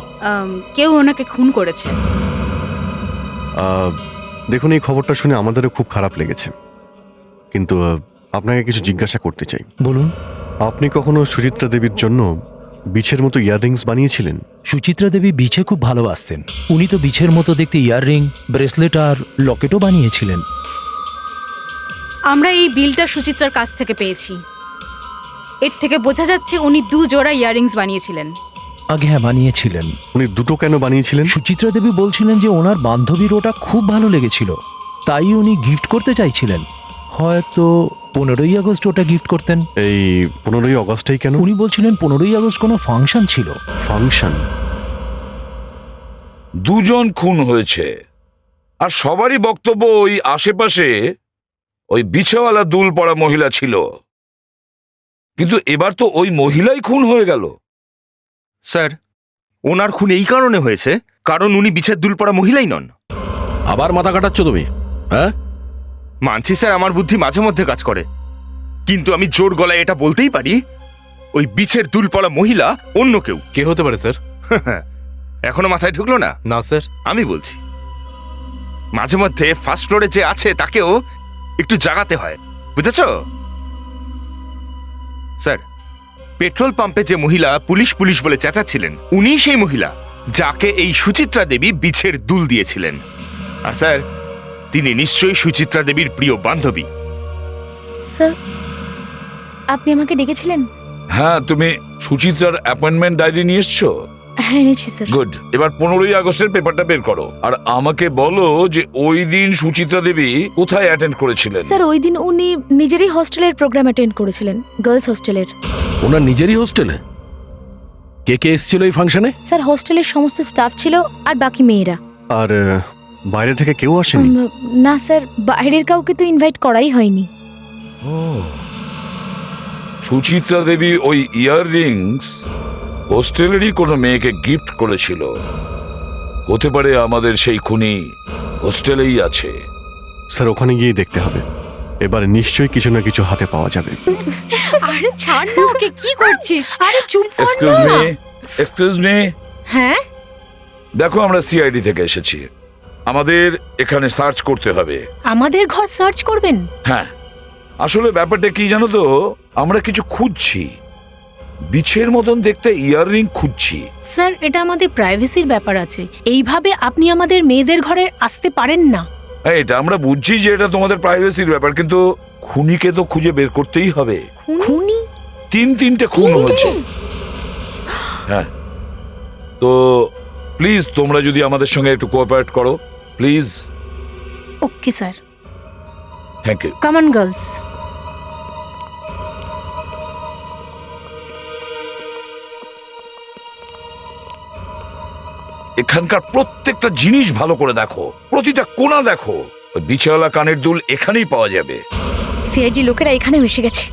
কেউ ওনাকে খুন করেছে। দেখুন, এই খবরটা শুনে আমাদেরও খুব খারাপ লেগেছে, কিন্তু আপনাকে কিছু জিজ্ঞাসা করতে চাই। বলুন। আপনি কখনো সুচিত্রা দেবীর জন্য বিছের মতো ইয়াররিংস বানিয়েছিলেন? সুচিত্রা দেবী বিছে খুব ভালোবাসতেন। উনি তো বিছের মতো দেখতে ইয়াররিং, ব্রেসলেট আর লকেটও বানিয়েছিলেন। আমরা এই বিলটা সুচিত্রার কাছ থেকে পেয়েছি। এর থেকে বোঝা যাচ্ছে উনি দু জোড়া ইয়ারিংস বানিয়েছিলেন। আগে হ্যাঁ, বানিয়েছিলেন। উনি দুটো কেন বানিয়েছিলেন? সুচিত্রা দেবী বলছিলেন যে ওনার বান্ধবীর ওটা খুব ভালো লেগেছিল, তাই উনি গিফট করতে চাইছিলেন। হয়তো 15ই আগস্ট ওটা গিফট করতেন। এই 15ই আগস্টেই কেন? উনি বলছিলেন 15ই আগস্ট কোনো ফাংশন ছিল। ফাংশন? দুজন খুন হয়েছে, আর সবারই বক্তব্য ওই আশেপাশে ওই বিছেওয়ালা দুল পরা মহিলা ছিল, কিন্তু এবার তো ওই মহিলাই খুন হয়ে গেল। স্যার, ওনার খুন এই কারণে হয়েছে কারণ উনি বিছের দুল পরা মহিলাই নন। আবার মাথা কাটাচ্ছ তুমি? হ্যাঁ, মানছি স্যার, আমার বুদ্ধি মাঝে মধ্যে কাজ করে, কিন্তু আমি জোর গলায় এটা বলতেই পারি ওই বিছের দুল পরা মহিলা অন্য কেউ। কে হতে পারে স্যার? এখনো মাথায় ঢুকলো না? না স্যার। আমি বলছি, মাঝে মধ্যে ফার্স্ট ফ্লোরে যে আছে তাকেও একটু জাগাতে হয়, বুঝেছ? স্যার, পেট্রোল পাম্পে যে মহিলা পুলিশ পুলিশ বলে চেঁচাচ্ছিলেন, উনিই সেই মহিলা যাকে এই সুচিত্রা দেবী বিছের দুল দিয়েছিলেন। আর স্যার, তিনি নিশ্চয়ই সুচিত্রা দেবীর প্রিয় বান্ধবী। স্যার, আপনি আমাকে ডেকেছিলেন? হ্যাঁ, তুমি সুচিত্রার অ্যাপয়েন্টমেন্ট ডায়েরি নিয়ে এসছো? হ্যাঁ, এনেছি স্যার। গুড। এবার 15ই আগস্টের পেপারটা বের করো, আর আমাকে বলো যে ওই দিন সুচিত্রা দেবী কোথায় অ্যাটেন্ড করেছিলেন। স্যার, ওই দিন উনি নিজেরই হোস্টেলের প্রোগ্রাম অ্যাটেন্ড করেছিলেন, গার্লস হোস্টেলের। ওনার নিজেরই হোস্টেলে? কে কে এসেছিল এই ফাংশনে? স্যার, হোস্টেলের সমস্ত স্টাফ ছিল আর বাকি মেয়েরা। আর বাইরে থেকে কেউ আসেনি? না স্যার, বাইরের কাউকে তো ইনভাইট করাই হয়নি। সুচিত্রা দেবী ওই ইয়াররিংস হোস্টেলেরই কোনো মেয়েকে গিফট করেছিল। হতে পারে আমাদের সেই খুনি হোস্টেলেই আছে। স্যার, ওখানে গিয়ে দেখতে হবে, এবার নিশ্চয়ই কিছু না কিছু হাতে পাওয়া যাবে। আরে ছাড় না ওকে, কি করছিস? আরে চুপ কর এক্সকিউজ না। Me, excuse me. হ্যাঁ, দেখো আমরা সিআইডি থেকে এসেছি, আমাদের এখানে সার্চ করতে হবে। আমাদের ঘর সার্চ করবেন? হ্যাঁ, আসলে ব্যাপারটা কি জানো তো, আমরা কিছু খুঁজছি, বিছের মতন দেখতে ইয়াররিং খুঁজছি। স্যার, এটা আমাদের প্রাইভেসির ব্যাপার আছে। এইভাবে আপনি আমাদের মেয়েদের ঘরে আসতে পারেন না। হ্যাঁ, এটা আমরা বুঝছি যে এটা তোমাদের প্রাইভেসির ব্যাপার, কিন্তু খুনিকে তো খুঁজে বের করতেই হবে। খুনি? তিনটে খুন হয়েছে। হ্যাঁ, তো প্লিজ তোমরা যদি আমাদের সঙ্গে একটু কোঅপারেট করো, please. Okay sir. Thank you. Come on girls. এখানকার প্রত্যেকটা জিনিস ভালো করে দেখো, প্রতিটা কোণা দেখো। ওই বিছাওয়ালা কানের দুল এখানেই পাওয়া যাবে। সিআইডি লোকেরা এখানে এসে গেছে।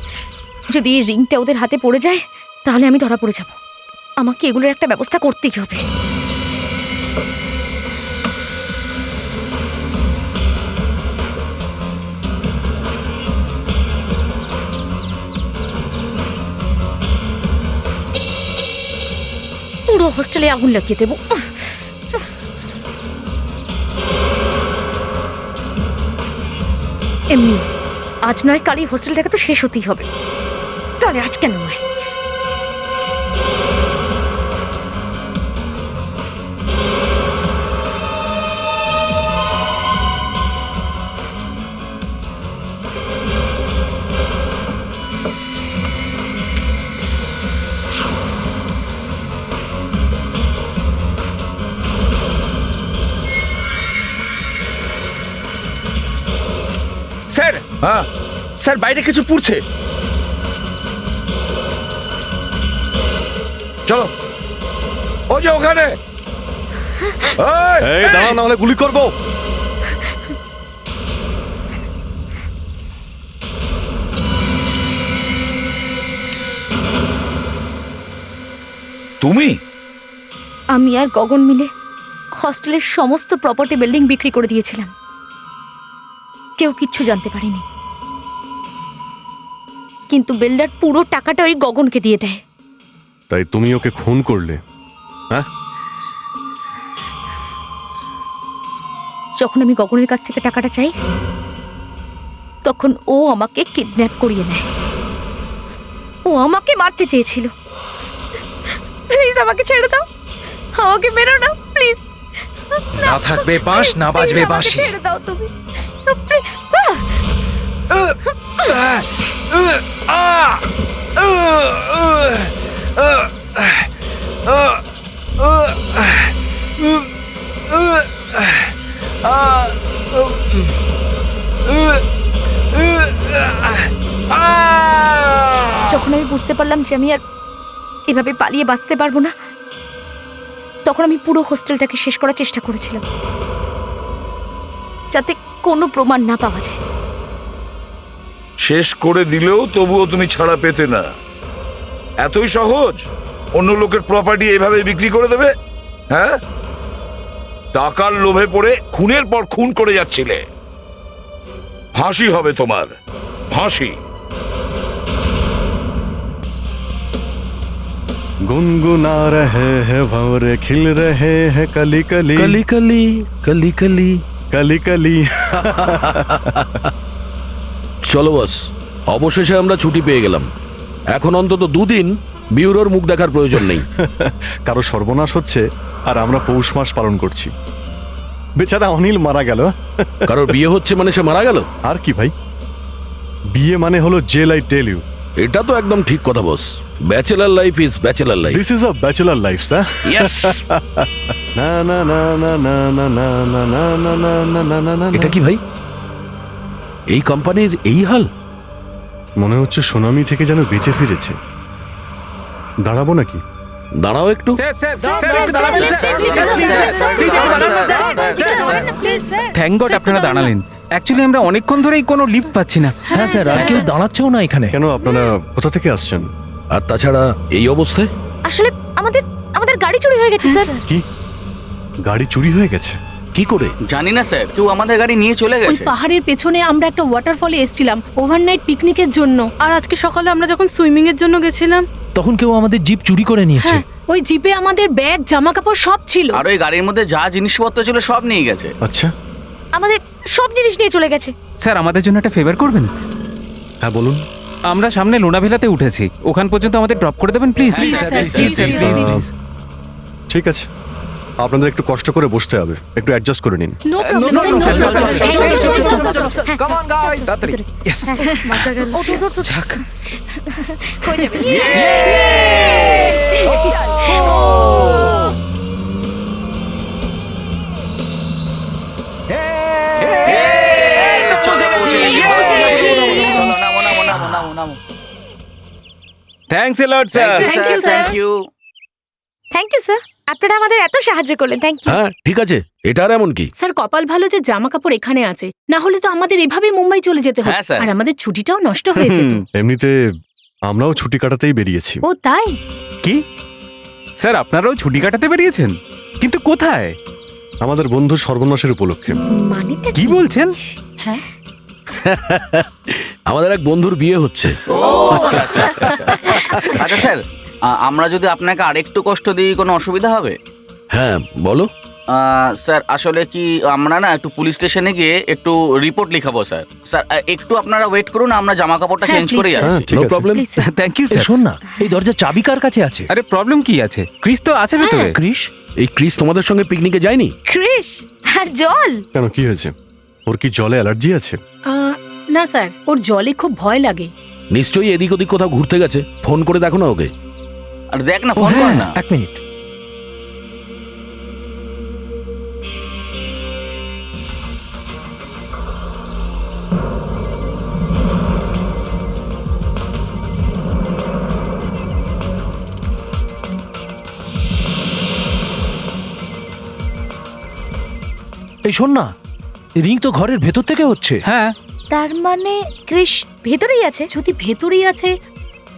যদি এই রিংটা ওদের হাতে পড়ে যায় তাহলে আমি ধরা পড়ে যাব। আমাকে এগুলোর একটা ব্যবস্থা করতেই হবে। পুরো হোস্টেলে আগুন লাগিয়ে দেবো। এমনি আজ নয় কাল এই হোস্টেলটাকে তো শেষ হতেই হবে, তাহলে আজ কেন নয়? স্যার, হ্যাঁ, স্যার বাইরে কিছু পুড়ছে। চলো। ও যে ওখানে। এই দাঁড়াও, না হলে গুলি করবো। তুমি? আমি আর গগন মিলে হস্টেলের সমস্ত প্রপার্টি বিল্ডিং বিক্রি করে দিয়েছিলাম। কেউ কিচ্ছু জানতে পারেনি, কিন্তু বিল্ডার পুরো টাকাটা ওই গগনকে দিয়ে দেয়। তাই তুমি ওকে খুন করলে? হ্যাঁ, যখন আমি গগনের কাছ থেকে টাকাটা চাই তখন ও আমাকে কিডন্যাপ করিয়ে নেয়। ও আমাকে মারতে চেয়েছিল। প্লিজ আমাকে ছেড়ে দাও, আমাকে মেরো না প্লিজ। না থাকবে বাঁশ, না বাজবে বাঁশি। ছেড়ে দাও তুমি প্লিজ। যখন আমি বুঝতে পারলাম যে আমি আর এভাবে পালিয়ে বাঁচতে পারবো না, তখন আমি পুরো হোস্টেলটাকে শেষ করার চেষ্টা করেছিলাম, যাতে কোনো প্রমাণ না পাওয়া যায়। শেষ করে দিলেও তবুও তুমি ছাড়া পেতে না। এতই সহজ অন্য লোকের প্রপার্টি এইভাবে বিক্রি করে দেবে? হ্যাঁ, টাকার লোভে পড়ে খুনের পর খুন করে যাচ্ছিলে। ফাঁসি হবে তোমার, ফাঁসি। गुनगुना रहे हैं भंवरे खिल रहे हैं कली कली कली कली कली कली कली कली। চলো বস, অবশেষে আমরা ছুটি পেয়ে গেলাম। এখন অন্তত 2 দিন বিউরোর মুখ দেখার প্রয়োজন নেই। কারো সর্বনাশ হচ্ছে আর আমরা পৌষ মাস পালন করছি। বেচারা অনিল মারা গেল। কারোর বিয়ে হচ্ছে মানে সে মারা গেল? আর কি ভাই, বিয়ে মানে হলো জেল, আই টেল ইউ। এটা তো একদম ঠিক কথা boss. Bachelor life is bachelor life. This is a bachelor life, sir. Yes. না না না না না না না না না না না না না না না। এটা কি ভাই, এই কোম্পানির এই হাল? মনে হচ্ছে সুনামি থেকে যেন বেঁচে ফিরেছে। দাঁড়াবো নাকি? দাঁড়াও একটু। থ্যাংক গড আপনারা দাঁড়ালেন। অ্যাকচুয়ালি আমরা অনেকক্ষণ ধরেই কোনো লিফট পাচ্ছি না। হ্যাঁ স্যার, আর কেউ দাঁড়াচ্ছেও না এখানে। কেন, আপনারা কোথা থেকে আসছেন? আর তাছাড়া এই অবস্থায় আসলে আমাদের আমাদের গাড়ি চুরি হয়ে গেছে স্যার। কি গাড়ি চুরি হয়ে গেছে? কি করে? জানি না স্যার, কেউ আমাদের গাড়ি নিয়ে চলে ওই গেছে। পাহাড়ের পেছনে আমরা একটা ওয়াটারফলে এসেছিলাম ওভারনাইট পিকনিকের জন্য। আর আজকে সকালে আমরা যখন সুইমিং এর জন্য গেছিলাম তখন কেউ আমাদের জিপ চুরি করে নিয়েছে। হ্যাঁ, ওই জিপে আমাদের ব্যাগ জামা কাপড় সব ছিল। আর ওই গাড়ির মধ্যে যা জিনিসপত্র ছিল সব নিয়ে গেছে। আচ্ছা, আমাদের সব জিনিস নিয়ে চলে গেছে। স্যার আমাদের জন্য একটা ফেভার করবেন? হ্যাঁ বলুন। আমরা সামনে লোনাভেলাতে উঠেছি, ওখান পর্যন্ত আমাদের ড্রপ করে দেবেন প্লিজ? ঠিক আছে, আপনাদের একটু কষ্ট করে বসতে হবে, একটু অ্যাডজাস্ট করে নিন। No problem come on guys. তাড়াতাড়ি। Yes. মজা গেল। যাক। হয়ে যাবে। চলো নামো নামো নামো নামো নামো। Thanks a lot sir. Thank you, sir. Thank you. Thank you sir, আপনারা আমাদের এত সাহায্য করলেন, থ্যাংক ইউ। হ্যাঁ ঠিক আছে, এটা আর এমন কি? স্যার কপাল ভালো যে জামা কাপড় এখানে আছে, না হলে তো আমাদের এভাবে মুম্বাই চলে যেতে হতো হ্যাঁ, স্যার। আর আমাদের ছুটিটাও নষ্ট হয়ে যেত। এমনিতে আমরাও ছুটি কাটাতেই বেরিয়েছি। ও তাই? কি স্যার, আপনারাও ছুটি কাটাতে বেরিয়েছেন? কিন্তু কোথায়? আমাদের বন্ধুর সর্বনাশের উপলক্ষে। মানেটা কি বলছেন? হ্যাঁ, আমাদের এক বন্ধুর বিয়ে হচ্ছে। আচ্ছা আচ্ছা আচ্ছা আচ্ছা। আচ্ছা স্যার, আমরা যদি আপনাকে আরেকটু কষ্ট দিই কোনো অসুবিধা হবে? হ্যাঁ বলো। স্যার আসলে কি আমরা না একটু পুলিশ স্টেশনে গিয়ে একটু রিপোর্ট লিখাবো স্যার। স্যার একটু আপনারা ওয়েট করুন, আমরা জামা কাপড়টা হ্যাঁ, চেঞ্জ please, করেই sir. আসছি। ঠিক নো আছে। Problem. Please, sir. Thank you sir. শোন না, এই দরজার চাবি কার কাছে আছে? আরে প্রবলেম কি আছে? ক্রিস তো আছে ভেতরে। ক্রিস? এই ক্রিস তোমাদের সঙ্গে পিকনিকে যায়নি? ক্রিস আর জল। কেন, কি হয়েছে? ওর কি জলে অ্যালার্জি আছে? না স্যার, ওর জলে খুব ভয় লাগে। নিশ্চয়ই এদিক ওদিক কোথাও ঘুরতে গেছে, ফোন করে দেখো না ওকে। আর দেখ না, ফোন কর না। এক মিনিট। এই শোন না, রিং তো ঘরের ভেতর থেকে হচ্ছে। হ্যাঁ, তার মানে ক্রিস ভেতরেই আছে। যদি ভেতরেই আছে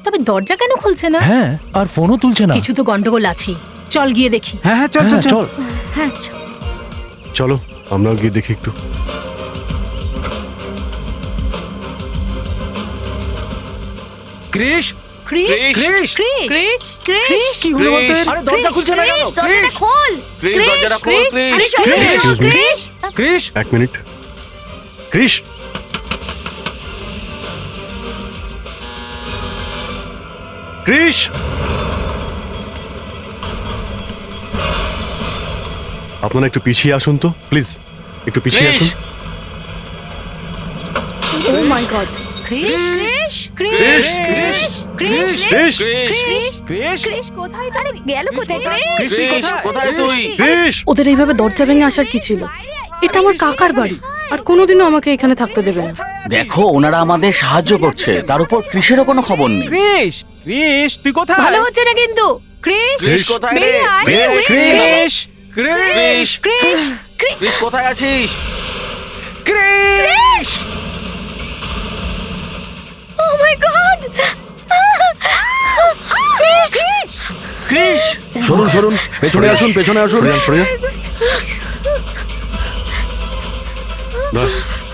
তবে দরজা কেন খুলছে না? হ্যাঁ, আর ফোনও তুলছে না। কিছু তো গন্ডগোল আছেই, চল গিয়ে দেখি। হ্যাঁ হ্যাঁ, চল চল হ্যাঁ, চল। হ্যাঁ চলো আমরাও গিয়ে দেখি একটু। Chris? Chris, Chris? Chris, Chris Chris, কি হলো বলতো এর? আরে দরজা খুলছে না কেন? ক্রিস দরজাটা খোল। ক্রিস দরজাটা খোল প্লিজ। আরে চল, ক্রিস, চল, excuse me. ক্রিস। ক্রিস? এক মিনিট। ক্রিস, ক্রিস, আপনারা একটু পিছিয়ে আসুন তো প্লিজ, একটু পিছিয়ে আসুন। Oh my god. Chris, Chris Chris, Chris Chris, Chris, Chris, Chris কোথায় আরে তুই? গেল কোথায় ক্রিস? ক্রিস কোথায় তুই? ক্রিস। ওদের এইভাবে দরজা ভেঙে আসার কি ছিল? এটা আমার কাকার বাড়ি, আর কোনোদিনও আমাকে এখানে থাকতে দেবে না। দেখো ওনারা আমাদের সাহায্য করছে, তার উপর ক্রিসেরও কোনো খবর নেই। ক্রিস, ক্রিস তুই কোথায়? ভালো হচ্ছে না কিন্তু। ক্রিস, ক্রিস কোথায় রে? বেরিয়ে আয়। ক্রিস, ক্রিস, ক্রিস, ক্রিস কোথায় আছিস? Chris. O my god. Chris, Chris সরুন সরুন, পেছনে আসুন, পেছনে আসুন। সরে যান, সরে যান। না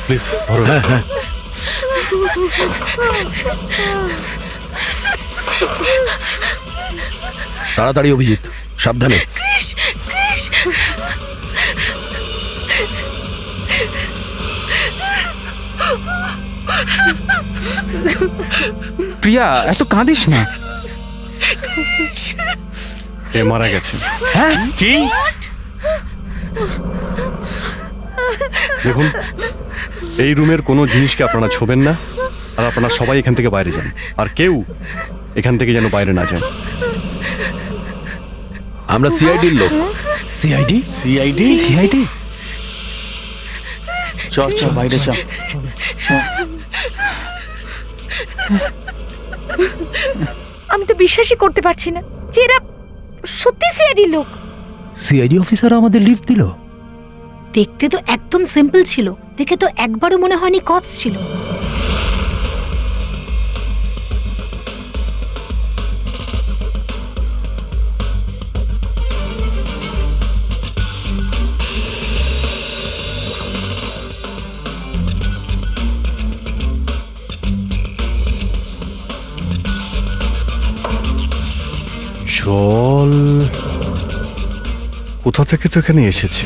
প্লিজ ধরো। হ্যাঁ হ্যাঁ, তাড়াতাড়ি অভিজিৎ, সাবধানে। প্রিয়া এত কাঁদিস না। এ মারা গেছে। হ্যাঁ কি? দেখুন, এই রুমের কোনো জিনিসকে আপনারা ছোবেন না, আর আপনারা সবাই এখান থেকে বাইরে যান, আর কেউ এখান থেকে যেন বাইরে না যায়। আমরা সিআইডির লোক। সিআইডি? সিআইডি? সিআইডি? চল চল বাইরে চল। আমি তো বিশ্বাসই করতে পারছি না যে এরা সত্যি সিআইডি লোক। সিআইডি অফিসার আমাদের লিফট দিল? দেখতে তো একদম সিম্পল ছিল, দেখে তো একবারও মনে হয়নি কপস ছিল। জল কোথা থেকে তো এখানে এসেছে?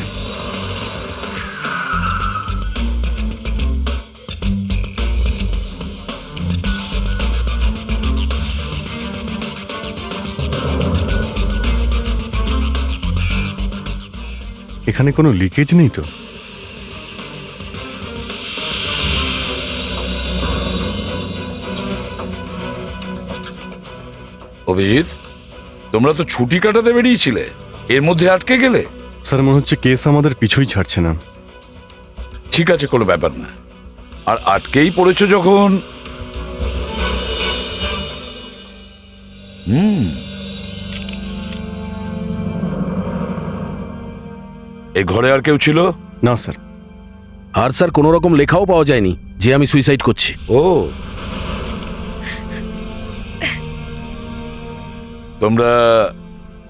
এখানে কোনো লিকেজ নেই তো? অভিজিৎ, তোমরা তো ছুটি কাটাতে বেরিয়েছিলে, এর মধ্যে আটকে গেলে? স্যার, মনে হচ্ছে কেস আমাদের পিছুই ছাড়ছে না। ঠিক আছে, কোনো ব্যাপার না। আর আটকেই পড়েছো যখন, এই ঘরে আর কেউ ছিল না স্যার। আর স্যার কোনো রকম লেখাও পাওয়া যায়নি যে আমি সুইসাইড করছি। ও, তোমরা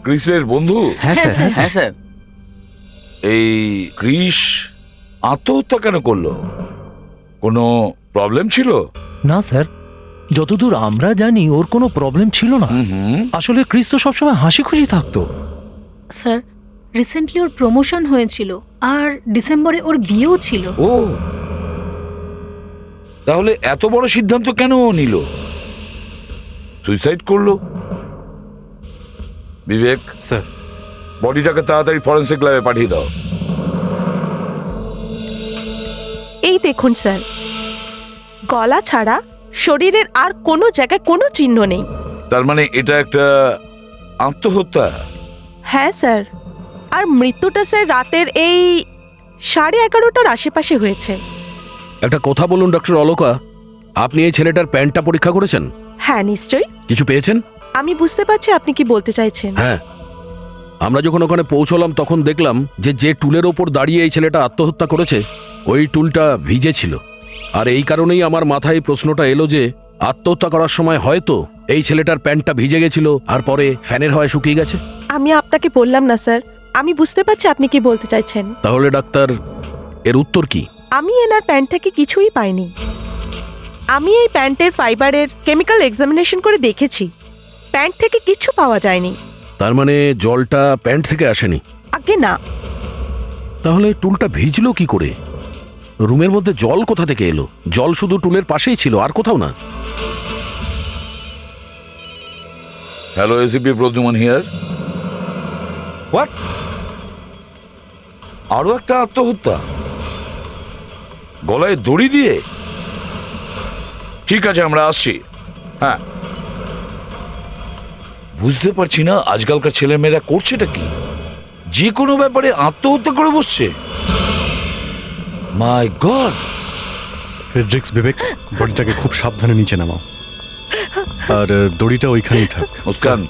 ক্রিসের বন্ধু? হ্যাঁ স্যার। হ্যাঁ স্যার। এই ক্রিস আত্মহত্যা কেন করলো? কোনো প্রবলেম ছিল? না স্যার, যতদূর আমরা জানি ওর কোনো প্রবলেম ছিল না। আসলে ক্রিস তো সবসময় হাসি খুশি থাকতো। স্যার, রিসেন্টলি ওর প্রমোশন হয়েছিল আর ডিসেম্বরে ওর বিয়েও ছিল। ও, তাহলে এত বড় সিদ্ধান্ত কেন নিল? সুইসাইড করলো? বিবেক স্যার, বডিটাকে তাড়াতাড়ি ফরেনসিক ল্যাবে পাঠিয়ে দাও। এই দেখুন স্যার, গলা ছাড়া শরীরের আর কোনো জায়গায় কোনো চিহ্ন নেই। তার মানে এটা একটা আত্মহত্যা? হ্যাঁ স্যার, আর মৃত্যুটা স্যার রাতের এই 11:30টার আশেপাশে হয়েছে। একটা কথা বলুন ডক্টর অলোকা, আপনি এই ছেলেটার প্যান্টটা পরীক্ষা করেছেন? হ্যাঁ নিশ্চয়ই। কিছু পেয়েছেন? আমি বুঝতে পারছি আপনি কি বলতে চাইছেন। হ্যাঁ, আমরা যখন ওখানে পৌঁছলাম তখন দেখলাম যে টুলের ওপর দাঁড়িয়ে এই ছেলেটা আত্মহত্যা করেছে ওই টুলটা ভিজে ছিল। আর এই কারণেই আমার মাথায় প্রশ্নটা এলো যে আত্মহত্যা করার সময় হয়তো এই ছেলেটার প্যান্টটা ভিজে গেছিল আর পরে ফ্যানের হাওয়ায় শুকিয়ে গেছে। আমি আপনাকে বললাম না স্যার, আমি বুঝতে পারছি আপনি কি বলতে চাইছেন। তাহলে ডাক্তার, এর উত্তর কি? আমি এনার প্যান্ট থেকে কিছুই পাইনি। আমি এই প্যান্টের ফাইবারের কেমিক্যাল এক্সামিনেশন করে দেখেছি, প্যান্ট থেকে কিছু পাওয়া যায়নি। তার মানে জলটা প্যান্ট থেকে আসেনি? আগে না। তাহলে টুলটা ভিজলো কি করে? রুমের মধ্যে জল কোথা থেকে এলো? জল শুধু টুলের পাশেই ছিল, আর কোথাও না। Hello, ACP Pradyuman here. What? আরো একটা আত্মহত্যা? গলায় দড়ি দিয়ে? ঠিক আছে, আমরা আসছি। হ্যাঁ, বুঝতে পারছি না আজকালকার ছেলেমেয়েরা করছেটা কি, যে কোনো ব্যাপারে আত্মহত্যা করে বসছে। মাই গড! ফ্রেডরিক্স, বিবেক, বডিটাকে খুব সাবধানে নিচে নামাও, আর দড়িটা ওইখানেই থাক। মুস্কান,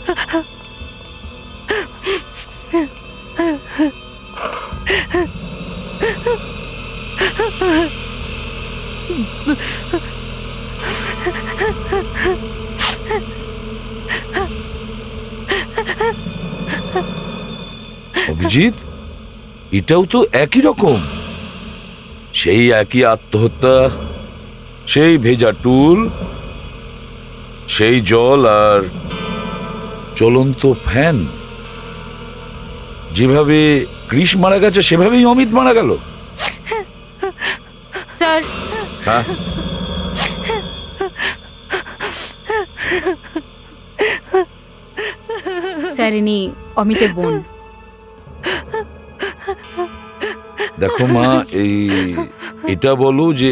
অভিজিৎ, এটাও তো একই রকম, সেই একই আত্মহত্যা, সেই ভেজা টুল, সেই জল আর চলন্ত ফ্যান। যেভাবে ক্রিস মারা গেছে সেভাবেই অমিত মারা গেল। স্যার, হ্যাঁ, স্যার ইনি অমিতের বোন। দেখো মা, এটা বলো যে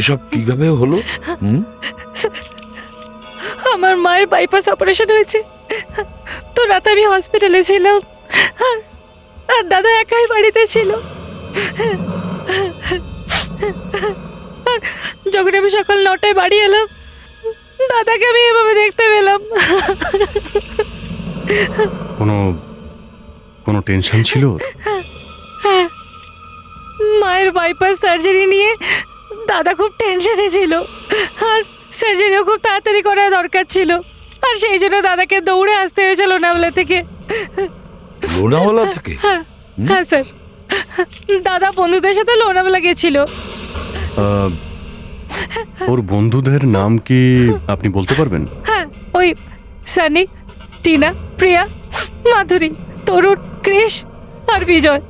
এসব কিভাবে হলো? আমার মায়ের বাইপাস অপারেশন হয়েছে, তো রাতে আমি হসপিটালে ছিলাম আর দাদা একাই বাড়িতে ছিল। আর যখন আমি সকাল 9টায় বাড়ি এলাম, দাদাকে আমি এভাবে দেখতে পেলাম। কোনো টেনশন ছিল? হ্যাঁ, মায়ের বাইপাস সার্জারি নিয়ে দাদা খুব টেনশনে ছিল, আর সার্জারিও খুব তাড়াতাড়ি করা দরকার ছিল, আর সেই জন্য দাদাকে দৌড়ে আসতে হয়েছে লোনাওয়ালা থেকে। লোনাওয়ালা থেকে? হ্যাঁ স্যার, দাদা বন্ধুদের সাথে লোনাওয়ালা গেছিল। ওর বন্ধুদের নাম কি আপনি বলতে পারবেন? হ্যাঁ, ওই সানি, টিনা, প্রিয়া, মাধুরী, তরুণ, কৃষ আর বিজয়।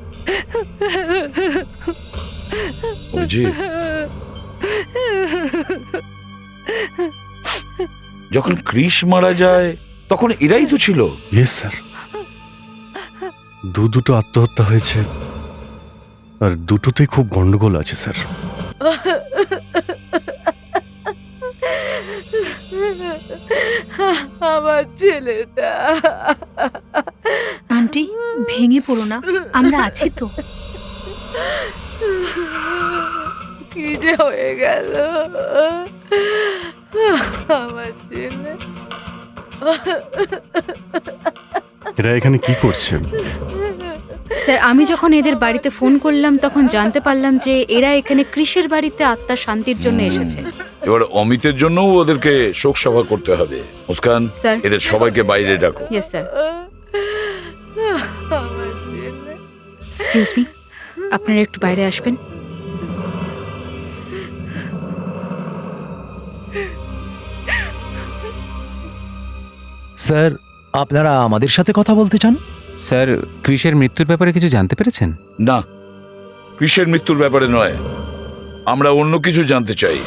অভিজিৎ, যখন কৃষ মারা যায় তখন এরাই তো ছিল। ইয়েস স্যার, দুটো আত্মহত্যা হয়েছে আর দুটোতেই খুব গন্ডগোল আছে স্যার। আমার ছেলেটা। আন্টি ভেঙে পড়ো না, আমরা আছি তো। কি যে হয়ে গেল আমার ছেলে। এরা এখানে কি করছে? স্যার, আমি যখন এদের বাড়িতে ফোন করলাম তখন জানতে পারলাম যে এরা এখানে কৃষের বাড়িতে আত্মার শান্তির জন্য এসেছে। এবার অমিতের জন্য ওদেরকে শোক সভা করতে হবে। মুস্কান, স্যার। এদের সবাইকে বাইরে ডাকো। Yes sir. আমার ছেলে। এক্সকিউজ মি, আপনারা একটু বাইরে আসবেন। স্যার, আপনারা আমাদের সাথে কথা বলতে চান? স্যার, কৃষের মৃত্যুর ব্যাপারে কিছু জানতে পেরেছেন? না, কৃষের মৃত্যুর ব্যাপারে নয়, আমরা অন্য কিছু জানতে চাই।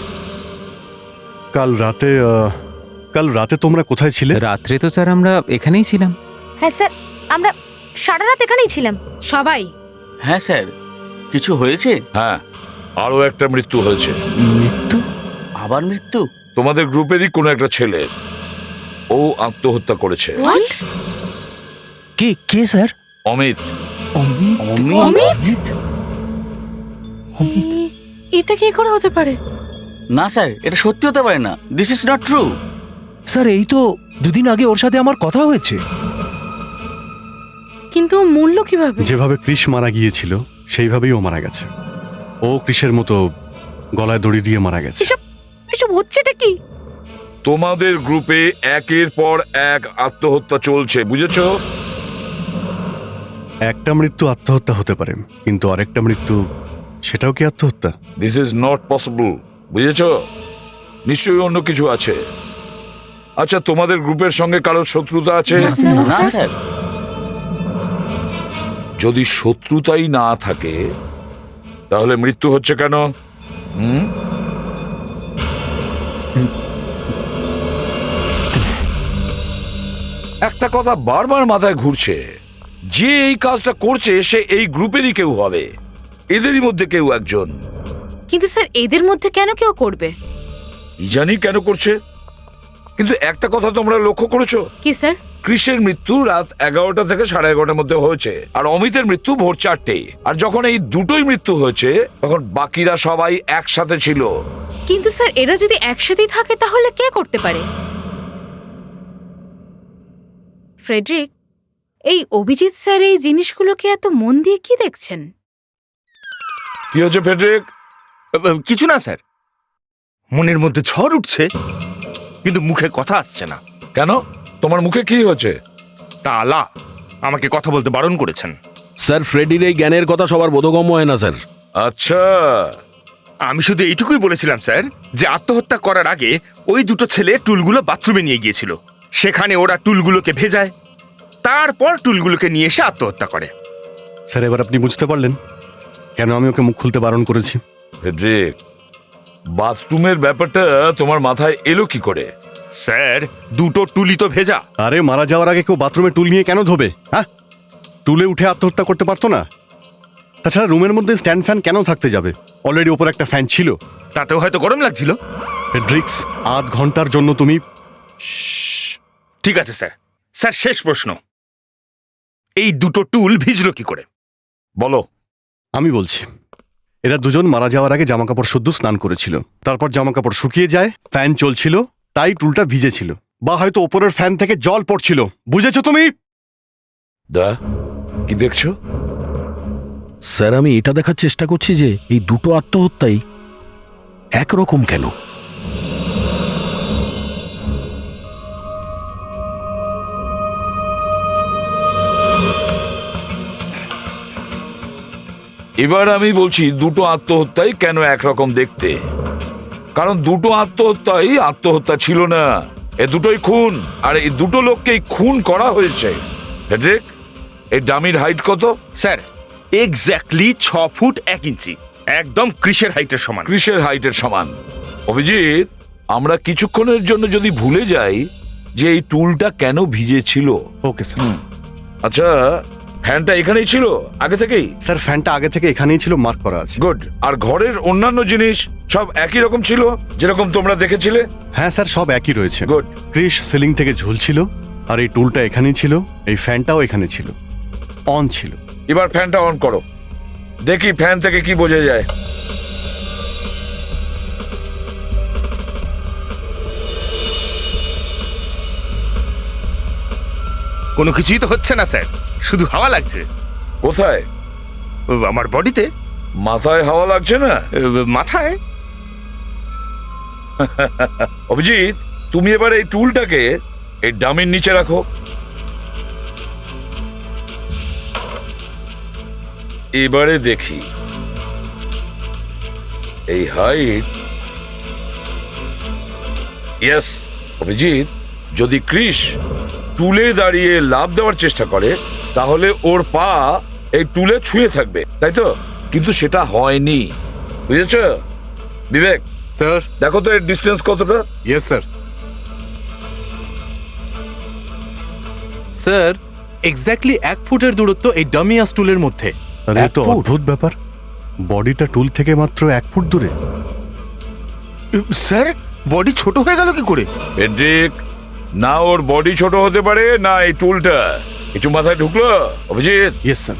কাল রাতে তোমরা কোথায় ছিলে? রাত্রে তো স্যার আমরা এখানেই ছিলাম। হ্যাঁ স্যার, আমরা সারা রাত এখানেই ছিলাম। সবাই? হ্যাঁ স্যার। কিছু হয়েছে? হ্যাঁ, আরো একটা মৃত্যু হয়েছে। মৃত্যু? আবার মৃত্যু? তোমাদের গ্রুপেরই কোনো একটা ছেলে, ও আত্মহত্যা করেছে। কে স্যার? অমিত। অমিত? এটা কি করে হতে পারে? না স্যার, এটা সত্যি হতে পারে না। This is not true. Sir, এই তো দুদিন আগে ওর সাথে আমার কথা হয়েছে। কিন্তু মূল্য কিভাবে? যেভাবে কৃষ মারা গিয়েছিল সেইভাবেই ও মারা গেছে। ও কৃষের মতো গলায় দড়ি দিয়ে মারা গেছে। এসব হচ্ছেটা কি? তোমাদের গ্রুপে একের পর এক আত্মহত্যা চলছে, বুঝেছো? একটা মৃত্যু আত্মহত্যা হতে পারে, কিন্তু আরেকটা মৃত্যু, সেটাও কি আত্মহত্যা? দিস ইজ নট পসিবল, বুঝেছো? নিশ্চয়ই অন্য কিছু আছে। আচ্ছা, তোমাদের গ্রুপের সঙ্গে কারোর শত্রুতা আছে? না স্যার। যদি শত্রুতাই না থাকে তাহলে মৃত্যু হচ্ছে কেন? একটা কথা বারবার মাথায় ঘুরছে, যে এই কাজটা করছে সে এই গ্রুপেরই কেউ হবে, এদেরই মধ্যে কেউ একজন। কিন্তু স্যার, এদের মধ্যে কেন কেউ করবে? কি জানি কেন করছে, কিন্তু একটা কথা তোমরা লক্ষ্য করেছো? কি স্যার? কৃষের মৃত্যু রাত 11টা থেকে 11:30 মধ্যে হয়েছে, আর অমিতের মৃত্যু ভোর 4টে। আর যখন এই দুটোই মৃত্যু হয়েছে তখন বাকিরা সবাই একসাথে ছিল। কিন্তু স্যার, এরা যদি একসাথেই থাকে তাহলে কে করতে পারে? ফ্রেডরিক, এই অভিজিৎ স্যার এই জিনিসগুলোকে এত মন দিয়ে কি দেখছেন? কি হচ্ছে ফ্রেডরিক? কিছু না স্যার, মনের মধ্যে ঝড় উঠছে কিন্তু মুখে কথা আসছে না। কেন? তোমার মুখে কি হচ্ছে? তালা আমাকে কথা বলতে বারণ করেছেন। স্যার, ফ্রেডির এই জ্ঞানের কথা সবার বোধগম্য হয় না স্যার। আচ্ছা, আমি শুধু এইটুকুই বলেছিলাম স্যার যে আত্মহত্যা করার আগে ওই দুটো ছেলে টুলগুলো বাথরুমে নিয়ে গিয়েছিল, সেখানে ওরা টুলগুলোকে ভেজায়, তারপর টুলগুলোকে নিয়ে এসে আত্মহত্যা করে। স্যার, এবার আপনি বুঝতে পারলেন কেন আমি ওকে মুখ খুলতে বারণ করেছি? ফ্রেডরিক, বাথরুমের ব্যাপারটা তোমার মাথায় এলো কি করে? স্যার, দুটো টুলি তো ভেজা। আরে, মারা যাওয়ার আগে কেউ বাথরুমে টুল নিয়ে কেন ধোবে? হ্যাঁ, টুলে উঠে আত্মহত্যা করতে পারতো না? তাছাড়া রুমের মধ্যে স্ট্যান্ড ফ্যান কেন থাকতে যাবে? অলরেডি ওপর একটা ফ্যান ছিল। তাতেও হয়তো গরম লাগছিল। ফেডরিক্স, আধ ঘন্টার জন্য তুমি... ঠিক আছে স্যার। স্যার, শেষ প্রশ্ন, এই দুটো টুল ভিজলো কি করে? বলো। আমি বলছি, এরা দুজন মারা যাওয়ার আগে জামাকাপড় শুদ্ধ স্নান করেছিল, তারপর জামাকাপড় শুকিয়ে যায়, ফ্যান চলছিল, তাই টুলটা ভিজেছিল, বা হয়তো ওপরের ফ্যান থেকে জল পড়ছিল। বুঝেছো তুমি? কি দেখছো? স্যার, আমি এটা দেখার চেষ্টা করছি যে এই দুটো আত্মহত্যাই একরকম কেন। এবার আমি বলছি দুটো আত্মহত্যাই কেন একরকম দেখতে। কারণ দুটো আত্মহত্যাই আত্মহত্যা ছিল না, এ দুটোই খুন, আর এই দুটো লোককেই খুন করা হয়েছে। ফেডরিক, এই ডামির হাইট কত? স্যার এক্স্যাক্টলি 6 ফুট 1 ইঞ্চি, একদম ক্রিসের হাইটের সমান। ক্রিসের হাইটের সমান। অভিজিৎ, আমরা কিছুক্ষণের জন্য যদি ভুলে যাই যে এই টুলটা কেন ভিজেছিল। Okay sir. আচ্ছা, ফ্যানটা এখানেই ছিল আগে থেকেই? স্যার ফ্যানটা আগে থেকে এখানেই ছিল, মার্ক করা আছে। গুড। আর ঘরের অন্যান্য জিনিস সব একই রকম ছিল যেরকম তোমরা দেখেছিলে? হ্যাঁ স্যার, সব একই রয়েছে। গুড। ক্রিস সিলিং থেকে ঝুলছিল, আর এই টুলটা এখানেই ছিল, এই ফ্যানটাও এখানে ছিল, অন ছিল। এবার ফ্যানটা অন করো, দেখি ফ্যান থেকে কি বোঝা যায়। কোনো কিছুই তো হচ্ছে না স্যার, শুধু হাওয়া লাগছে। কোথায়? আমার বডিতে। মাথায় হাওয়া লাগছে না? মাথায়। অভিজিৎ, তুমি এবার এই টুলটাকে এই ডামির নিচে রাখো। এবারে দেখি এই হাইট। ইয়েস অভিজিৎ, যদি ক্রিস টুলে দাঁড়িয়ে লাফ দেওয়ার চেষ্টা করে তাহলে ওর পা এই টুলে ছুঁয়ে থাকবে, তাই তো? কিন্তু সেটা হয়নি, বুঝেছ? বিবেক স্যার, দেখো তো এর ডিস্টেন্স কতটা? Yes sir. স্যার এক্স্যাক্টলি 1 ফুটের দূরত্ব এই ডামি আর স্টুলের মধ্যে। আরে এ তো অদ্ভুত ব্যাপার, বডিটা টুল থেকে মাত্র 1 ফুট দূরে। স্যার বডি ছোট হয়ে গেল কি করে? ফেডরিক, না ওর বডি ছোট হতে পারে, না এই টুলটা কিছু মাথায় ঢুকলো। অভিজিৎ। ইয়েস স্যার,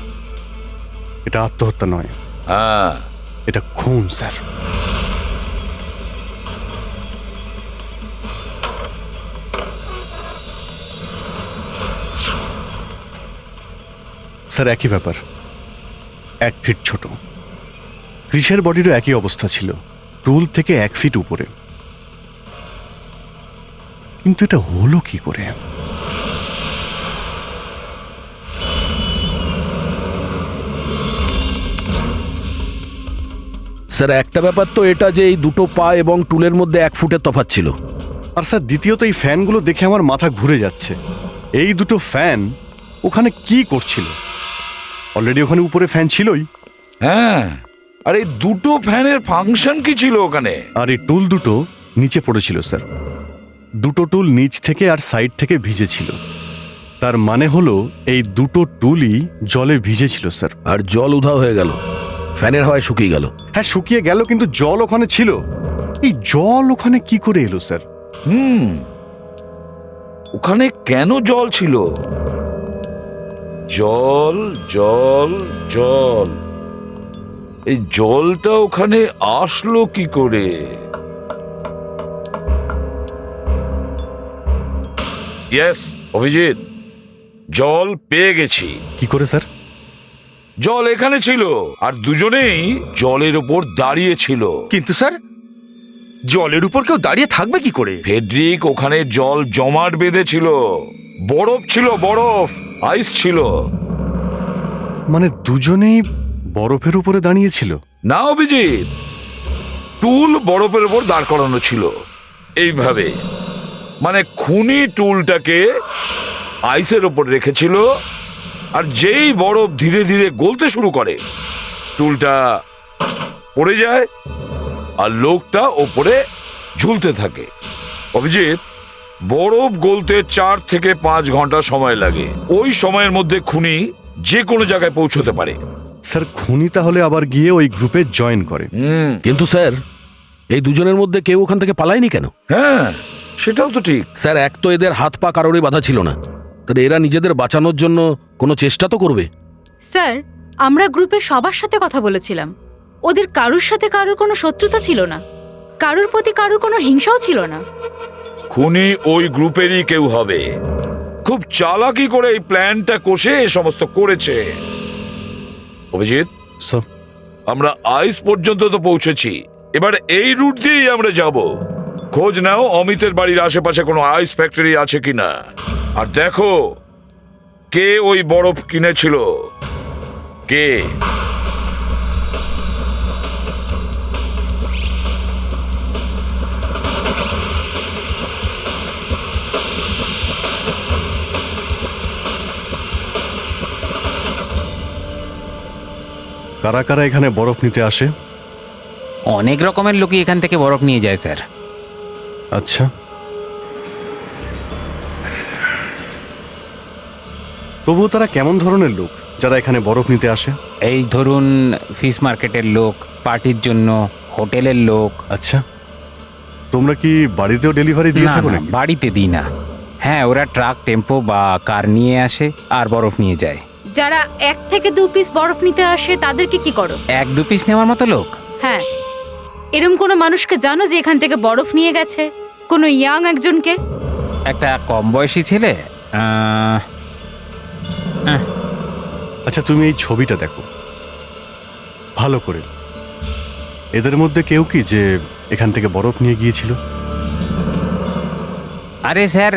এটা আত্মহত্যা নয়, হ্যাঁ এটা খুন স্যার। স্যার একই ব্যাপার, 1 ফিট ছোট। ক্রিসের বডিরও একই অবস্থা ছিল, টুল থেকে 1 ফিট উপরে। কিন্তু এটা হলো কি করে? স্যার একটা ব্যাপার তো এটা যে এই দুটো পা এবং টুলের মধ্যে 1 ফুটের তফাৎ ছিল। আর স্যার দ্বিতীয়ত এই ফ্যানগুলো দেখে আমার মাথা ঘুরে যাচ্ছে। এই দুটো ফ্যান ওখানে কি করছিল? অলরেডি ওখানে উপরে ফ্যান ছিলই। হ্যাঁ, আর এই দুটো ফ্যানের ফাংশন কি ছিল ওখানে? আর এই টুল দুটো নিচে পড়েছিল স্যার। দুটো টুল নিচ থেকে আর সাইড থেকে ভিজেছিল। তার মানে হলো এই দুটো টুলই জলে ভিজেছিল স্যার। আর জল উধাও হয়ে গেল, ফ্যানের হাওয়ায় শুকিয়ে গেল। হ্যাঁ শুকিয়ে গেল, কিন্তু জল ওখানে ছিল। এই জল ওখানে কি করে এলো স্যার? ওখানে কেন জল ছিল? জল জল জল, এই জলটা ওখানে আসলো কি করে? ইয়েস অভিজিৎ, জল পেয়ে গেছি। কি করে স্যার? জল এখানে ছিল আর দুজনেই জলের উপর দাঁড়িয়ে ছিল। কিন্তু স্যার জলের উপর কেউ দাঁড়িয়ে থাকবে কি করে? ফেডরিক, ওখানে জল জমাট বেঁধেছিল, বরফ ছিল, বরফ, আইস ছিল। মানে দুজনেই বরফের উপরে দাঁড়িয়েছিল? না অভিজিৎ, টুল বরফের উপর দাঁড় করানো ছিল এইভাবে। মানে খুনি টুলটাকে আইসের উপর রেখেছিল, আর যেই বরফ ধীরে ধীরে গলতে শুরু করে টুলটা পড়ে যায় আর লোকটা ওপরে ঝুলতে থাকে। অভিজিৎ, বরফ গলতে 4 থেকে 5 ঘন্টা সময় লাগে। ওই সময়ের মধ্যে খুনি যে কোনো জায়গায় পৌঁছতে পারে। স্যার খুনি তাহলে আবার গিয়ে ওই গ্রুপে জয়েন করে। কিন্তু স্যার এই দুজনের মধ্যে কেউ ওখান থেকে পালায়নি কেন? হ্যাঁ সেটাও তো ঠিক। স্যার এক তো এদের হাত পা কারোরই বাধা ছিল না, তাহলে এরা নিজেদের বাঁচানোর জন্য কোনো চেষ্টা তো করবে। স্যার, আমরা গ্রুপে সবার সাথে কথা বলেছিলাম। ওদের কারুর সাথে কারুর কোনো শত্রুতা ছিল না, কারুর প্রতি কারুর কোনো হিংসাও ছিল না। খুনি ওই গ্রুপেরই কেউ হবে। খুব চালাকি করে এই প্ল্যানটা কষে এ সমস্ত করেছে। অভিজিৎ, আমরা আইস পর্যন্ত তো পৌঁছেছি, এবার এই রুট দিয়েই আমরা যাব। খোঁজ নাও অমিতের বাড়ির আশেপাশে কোনো আইস ফ্যাক্টরি আছে কিনা, আর দেখো কে ওই বরফ কিনেছিল, কে। কারা কারা এখানে বরফ নিতে আসে? অনেক রকমের লোকই এখান থেকে বরফ নিয়ে যায় স্যার। আচ্ছা, তবুও তারা কেমন ধরনের লোক যারা এখানে বরফ নিতে আসে? এই ধরুন ফিশ মার্কেটের লোক, পার্টির জন্য, হোটেলের লোক। আচ্ছা, তোমরা কি বাড়িতেও ডেলিভারি দিয়ে না, থাকো না, নাকি? বাড়িতে দিই না। হ্যাঁ, ওরা ট্রাক, টেম্পো বা কার নিয়ে আসে আর বরফ নিয়ে যায়। যারা 1 থেকে 2 পিস বরফ নিতে আসে তাদেরকে কি করো? 1-2 পিস নেওয়ার মতো লোক? হ্যাঁ, এরম কোনো মানুষকে জানো যে এখান থেকে বরফ নিয়ে গেছে? কোনো ইয়াং একজনকে? একটা কম বয়সী ছেলে। আচ্ছা, তুমি এই ছবিটা দেখো ভালো করে। এদের মধ্যে কেউ কি যে এখান থেকে বরফ নিয়ে গিয়েছিল? আরে স্যার,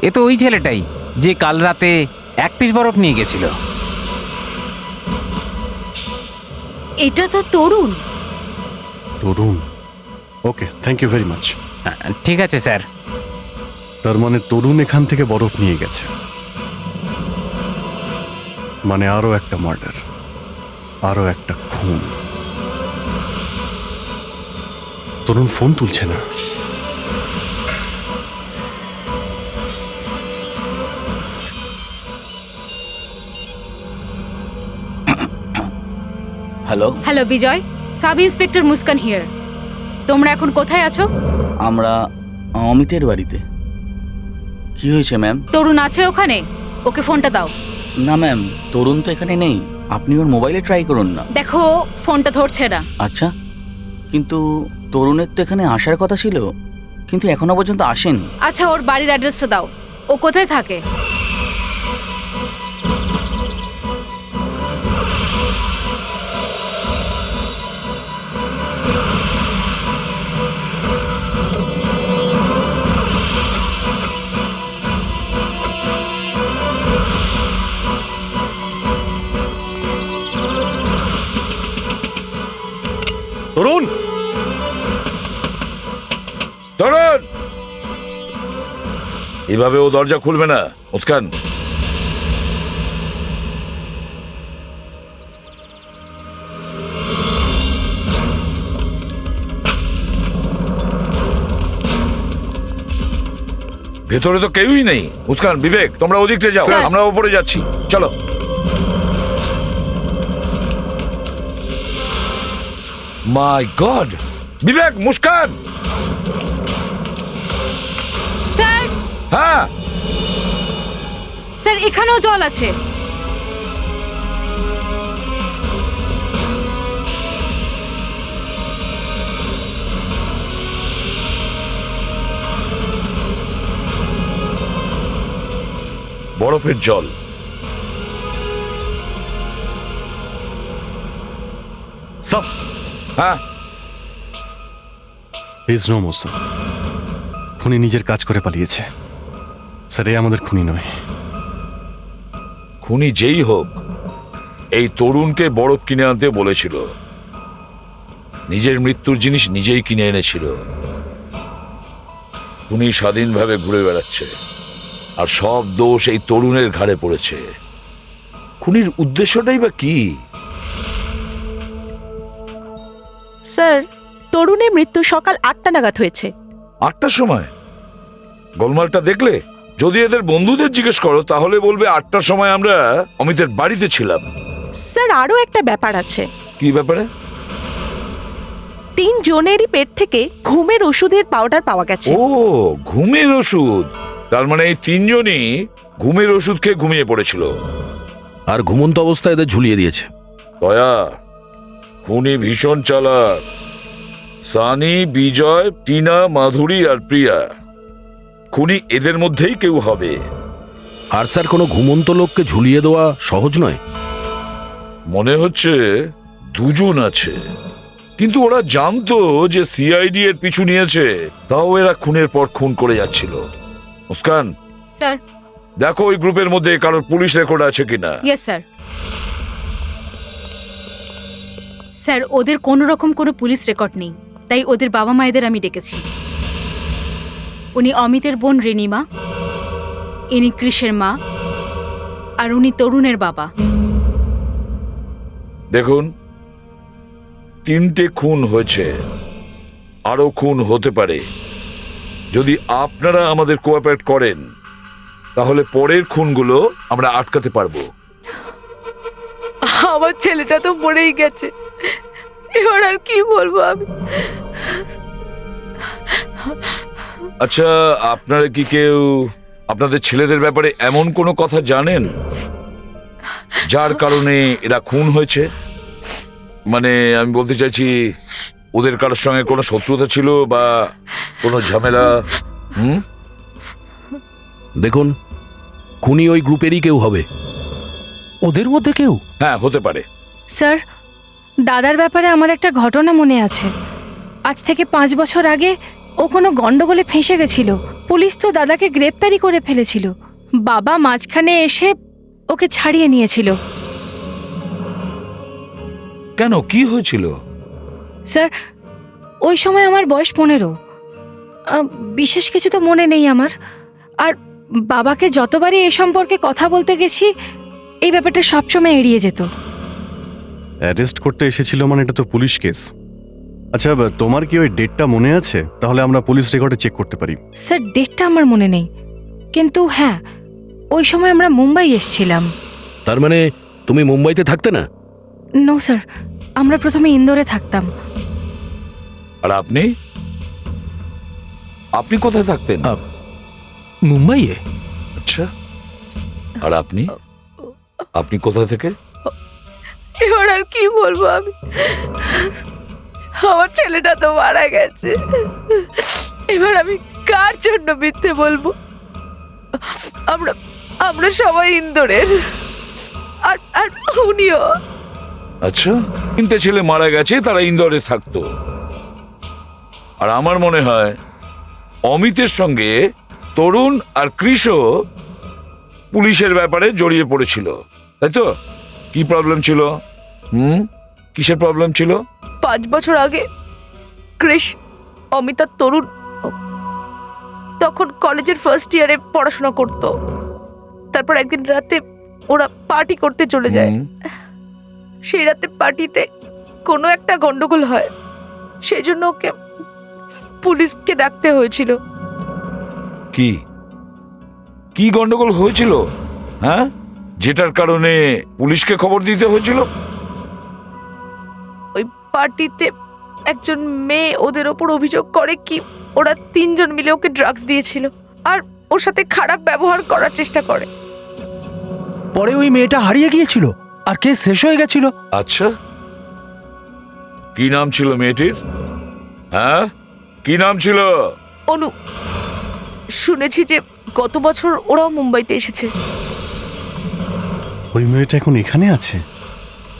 এ তো ওই ছেলেটাই যে কাল রাতে 1 পিস বরফ নিয়ে গেছিল। এটা তো তরুণ। তরুণ? ওকে, থ্যাংক ইউ ভেরি মাচ। ঠিক আছে স্যার। তার মানে তরুণ এখান থেকে বরফ নিয়ে গেছে, মানে আরো একটা মার্ডার, আরো একটা খুন। তরুণ ফোন তুলছে না। Hello, hello Bijoy, sub inspector Muskan here. তোমরা এখন কোথায় আছো? আমরা অমিতের বাড়িতে। কি হয়েছে ম্যাম? তরুণ আছে ওখানে? ওকে ফোনটা দাও। না ম্যাম, তরুণ তো এখানে নেই। আপনি ওর মোবাইলে ট্রাই করুন না। দেখো, ফোনটা ধরছে না। আচ্ছা, কিন্তু তরুণের তো এখানে আসার কথা ছিল, কিন্তু এখনো পর্যন্ত আসেনি। আচ্ছা, ওর বাড়ির অ্যাড্রেসটা দাও। ও কোথায় থাকে? তরুণ! তরুণ! এভাবে ও দরজা খুলবে না, মুস্কান। ভেতরে তো কেউই নেই। মুস্কান, বিবেক, তোমরা ওদিকটা যাও, স্যার। আমরা ওপরে যাচ্ছি। চলো। মাই গড! বিবেক, মুস্কান! স্যার, হ্যাঁ, স্যার, এখানেও জল আছে। বরফের জল। সব হ্যাঁ, প্লিজ নো মোসা। খুনি নিজের কাজ করে পালিয়েছে স্যার, এ আমাদের খুনি নয়। খুনি যেই হোক, এই তরুণকে বরফ কিনে আনতে বলেছিল। নিজের মৃত্যুর জিনিস নিজেই কিনে এনেছিল। খুনি স্বাধীনভাবে ঘুরে বেড়াচ্ছে, আর সব দোষ এই তরুণের ঘাড়ে পড়েছে। খুনির উদ্দেশ্যটাই বা কি? স্যার, তরুণের মৃত্যু সকাল 8টা নাগাদ হয়েছে। 8টার সময়? গোলমালটা দেখলে? যদি এদের বন্ধুদের জিজ্ঞেস করো তাহলে বলবে 8টার সময় আমরা অমিতের বাড়িতে ছিলাম। স্যার, আরও একটা ব্যাপার আছে। কি ব্যাপারে? 3 জনেরই পেট থেকে ঘুমের ওষুধের পাউডার পাওয়া গেছে। ও, ঘুমের ওষুধ। তার মানে এই 3 জনই ঘুমের ওষুধ খেয়ে ঘুমিয়ে পড়েছিল, আর ঘুমন্ত অবস্থায় এদের ঝুলিয়ে দিয়েছে। দয়া, খুনি ভীষণ চালাক। সানি, বিজয়, টিনা, মাধুরী আর প্রিয়া, খুনি এদের মধ্যেই কেউ হবে। আর স্যার, কোনো ঘুমন্ত লোককে ঝুলিয়ে দেওয়া সহজ নয়। মনে হচ্ছে 2 জন আছে, কিন্তু ওরা জানতো যে সিআইডি এর পিছু নিয়েছে, তাও এরা খুনের পর খুন করে যাচ্ছিল। মুস্কান, স্যার। দেখো ওই গ্রুপের মধ্যে কারোর পুলিশ রেকর্ড আছে কিনা। Yes sir. স্যার, ওদের কোনো রকম কোনো পুলিশ রেকর্ড নেই, তাই ওদের বাবা মায়েদের আমি ডেকেছি। উনি অমিতের বোন রেনিমা, ইনি কৃষের মা, আর উনি তরুণের বাবা। দেখুন, 3টে খুন হয়েছে, আরো খুন হতে পারে। যদি আপনারা আমাদের কোঅপারেট করেন তাহলে পরের খুনগুলো আমরা আটকাতে পারবো। আমার ছেলেটা তো মরেই গেছে, এবার আর কি বলবো আমি। আচ্ছা, আপনারা কি কেউ আপনাদের ছেলেদের ব্যাপারে এমন কোনো কথা জানেন যার কারণে এরা খুন হয়েছে? মানে আমি বলতে চাইছি, ওদের কারোর সঙ্গে কোনো শত্রুতা ছিল বা কোনো ঝামেলা? দেখুন, খুনি ওই গ্রুপেরই কেউ হবে। ওদের মধ্যে কেউ? হ্যাঁ, হতে পারে। স্যার, দাদার ব্যাপারে আমার একটা ঘটনা মনে আছে। আজ থেকে 5 বছর আগে ও কোনো গন্ডগোলে ফেঁসে গেছিল। পুলিশ তো দাদাকে গ্রেপ্তারি করে ফেলেছিল। বাবা মাঝখানে এসে ওকে ছাড়িয়ে নিয়েছিল। কেন, কি হয়েছিল? স্যার, ওই সময় আমার বয়স 15। বিশেষ কিছু তো মনে নেই আমার। আর বাবাকে যতবারই এ সম্পর্কে কথা বলতে গেছি, এই ব্যাপারটা সবসময় এড়িয়ে যেত। অ্যারেস্ট করতে এসেছিল মানে এটা তো পুলিশ কেস। আচ্ছা, তোমার কি ওই ডেটটা মনে আছে? তাহলে আমরা পুলিশ রেকর্ডে চেক করতে পারি। স্যার, ডেটটা আমার মনে নেই, কিন্তু হ্যাঁ, ওই সময় আমরা মুম্বাই এসেছিলাম। তার মানে তুমি মুম্বাইতে থাকতে না? নো স্যার, আমরা প্রথমে ইন্দোরে থাকতাম। আর আপনি আপনি কোথায় থাকতেন? মুম্বাইয়ে। আচ্ছা, আর আপনি আপনি কোথা থেকে? এবার আর কি বলবো আমি, আমার ছেলেটা তো মারা গেছে। এবার আমি কার জন্য মিথ্যে বলবো? আমরা সবাই ইন্দোরের, আর উনিও। আচ্ছা, 3টে ছেলে মারা গেছে, তারা ইন্দোরে থাকতো। আর আমার মনে হয় অমিতের সঙ্গে তরুণ আর কৃষও পুলিশের ব্যাপারে জড়িয়ে পড়েছিল, তাই তো? কি প্রবলেম ছিল? কিসের প্রবলেম ছিল? 5 বছর আগে কৃষ, অমিত আর তরুণ তখন কলেজের ফার্স্ট ইয়ারে পড়াশোনা করত। তারপর একদিন রাতে ওরা পার্টি করতে চলে যায়। সেই রাতে পার্টিতে কোনো একটা গন্ডগোল হয়, সেই জন্য ওকে পুলিশকে ডাকতে হয়েছিল। কি কি গন্ডগোল হয়েছিল? হ্যাঁ, যেটার কারণে পুলিশকে খবর দিতে হয়েছিল? ওই পার্টিতে একজন মেয়ে ওদের ওপর অভিযোগ করে কি ওরা 3 জন মিলে ওকে ড্রাগস দিয়েছিল আর ওর সাথে খারাপ ব্যবহার করার চেষ্টা করে। পরে ওই মেয়েটা হারিয়ে গিয়েছিল আর কেস শেষ হয়ে গেছিল। আচ্ছা, কি নাম ছিল মেয়েটির? হ্যাঁ, কি নাম ছিল? অনু। শুনেছি যে গত বছর ওরাও মুম্বাইতে এসেছে। ওই মেয়েটা এখন এখানে আছে,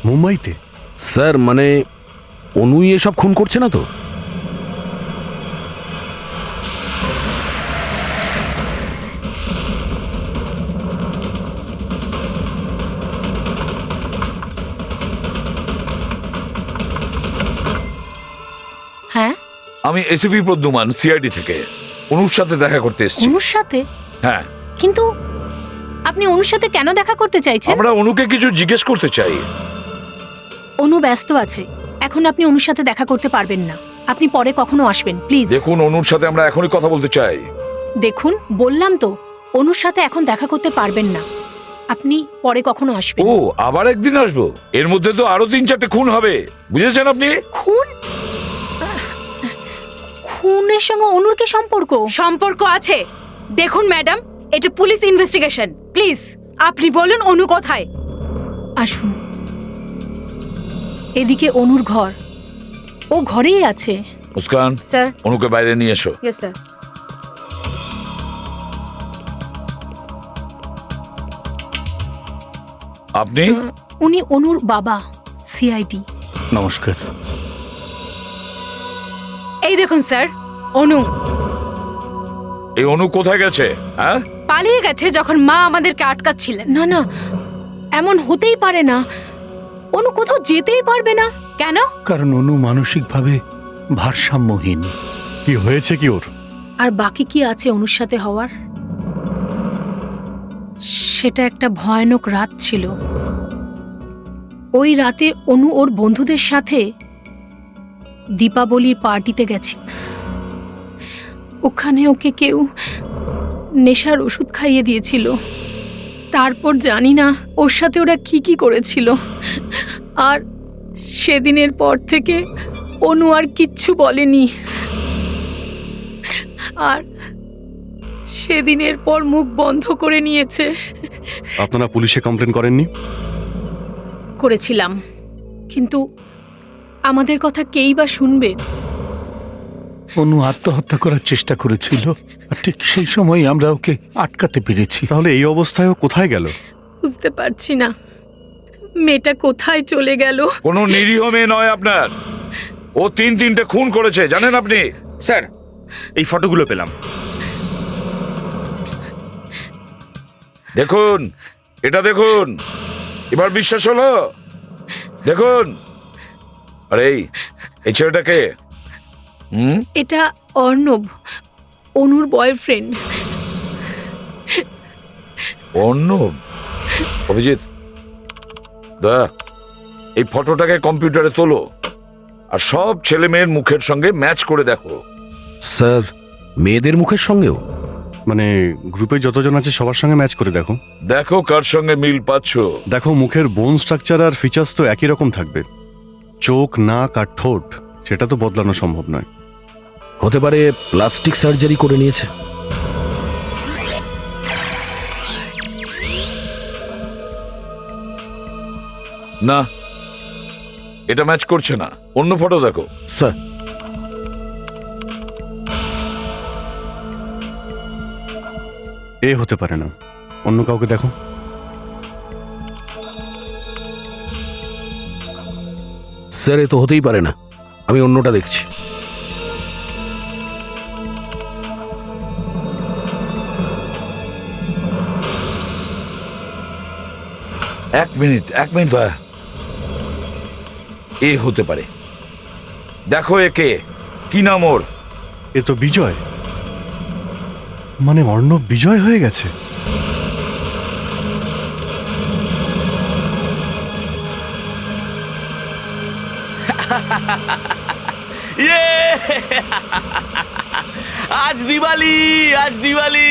মুম্বাইতে? স্যার, মানে অনুই এসব খুন করছে না তো? হ্যাঁ, আমি এসিপি প্রদ্যুমান, সিআইডি থেকে। অনুর সাথে দেখা করতে এসেছি। অনুর সাথে? হ্যাঁ। কিন্তু আপনি অনুর সাথে কেন দেখা করতে চাইছেন? আমরা অনুকে কিছু জিজ্ঞেস করতে চাই। অনু ব্যস্ত আছে, এখন আপনি অনুর সাথে দেখা করতে পারবেন না। আপনি পরে কখনো আসবেন প্লিজ। দেখুন, অনুর সাথে আমরা এখনই কথা বলতে চাই। দেখুন, বললাম তো অনুর সাথে এখন দেখা করতে পারবেন না, আপনি পরে কখনো আসবেন। ও, আবার একদিন আসবো? এর মধ্যে তো আরো 3-4টে খুন হবে, বুঝেছেন আপনি? খুন? খুনের সঙ্গে অনুর কি সম্পর্ক? সম্পর্ক আছে। দেখুন ম্যাডাম, এটা পুলিশ ইনভেস্টিগেশন। প্লিজ আপনি বলুন অনু কোথায়? আসুন, এদিকে অনুর ঘর, ও ঘরেই আছে। মুস্কান, স্যার। অনুকে বাইরে নিয়ে এসো। Yes sir. আপনি? উনি অনুর বাবা, সিআইডি। নমস্কার। এই দেখুন স্যার, অনু। এই অনু কোথায় গেছে? হ্যাঁ, পালিয়ে গেছে যখন মা আমাদেরকে আটকাচ্ছিলেন। না না, এমন হতেই পারে না, অনু কোথাও যেতেই পারবে না। কেন? কারণ অনু মানসিকভাবে ভারসাম্যহীন। কি হয়েছে কি ওর? আর বাকি কি আছে অনুর সাথে হওয়ার? সেটা একটা ভয়ানক রাত ছিল। ওই রাতে অনু ওর বন্ধুদের সাথে দীপাবলির পার্টিতে গেছে। ওখানে ওকে কেউ নেশার ওষুধ খাইয়ে দিয়েছিল। তারপর জানি না ওর সাথে ওরা কি করেছিল। আর সেদিনের পর থেকে অনু আর কিচ্ছু বলেনি। আর সেদিনের পর মুখ বন্ধ করে নিয়েছে। আপনারা পুলিশে কমপ্লেন করেননি? করেছিলাম, কিন্তু আমাদের কথা কেই বা শুনবে? অনু আত্মহত্যা করার চেষ্টা করেছিল, আর ঠিক সেই সময় আমরা ওকে আটকাতে পেরেছি। তাহলে এই অবস্থায় ও কোথায় গেল? বুঝতে পারছি না মেয়েটা কোথায় চলে গেল। কোনো নিরীহ মেয়ে নয় আপনার, ও তিনটে খুন করেছে জানেন আপনি। স্যার, এই ফটোগুলো পেলাম। দেখুন, এটা দেখুন, এবার বিশ্বাস হলো? দেখুন, আরে এই ছেলেটাকে এটা অর্ণব, অনুর বয়ফ্রেন্ড। অর্ণব? অভিজিৎ দা, এই ফটোটাকে কম্পিউটারে তোলো আর সব ছেলে মেয়ের মুখের সঙ্গে ম্যাচ করে দেখো। স্যার, মেয়েদের মুখের সঙ্গেও? মানে গ্রুপে যতজন আছে সবার সঙ্গে ম্যাচ করে দেখো। দেখো কার সঙ্গে মিল পাচ্ছ। দেখো, মুখের বোন স্ট্রাকচার আর ফিচার্স তো একই রকম থাকবে। চোখ, নাক আর ঠোঁট সেটা তো বদলানো সম্ভব নয়। হতে পারে প্লাস্টিক সার্জারি করে নিয়েছে। না, এটা ম্যাচ করছে না, অন্য ফটো দেখো। স্যার, এ হতে পারে না, অন্য কাউকে দেখো। স্যার, এ তো হতেই পারে না, আমি অন্যটা দেখছি। এক মিনিট দয়া, এ হতে পারে। দেখো একে, কি নাম ওর? এ তো বিজয়। মানে অর্ণব বিজয় হয়ে গেছে। আজ দিওয়ালি, আজ দিওয়ালি।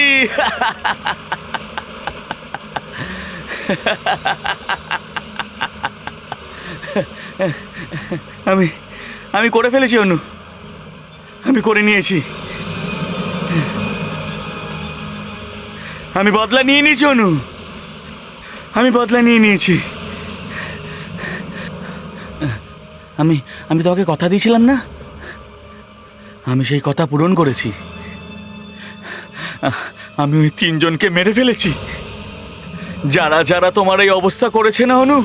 আমি করে ফেলেছি অনু, আমি করে নিয়েছি। আমি বদলা নিয়ে নিয়েছি অনু, আমি বদলা নিয়ে নিয়েছি। আমি তোমাকে কথা দিয়েছিলাম না, আমি সেই কথা পূরণ করেছি। আমি ওই তিনজনকে মেরে ফেলেছি, যারা যারা তোমার এই অবস্থা করেছে না অনু।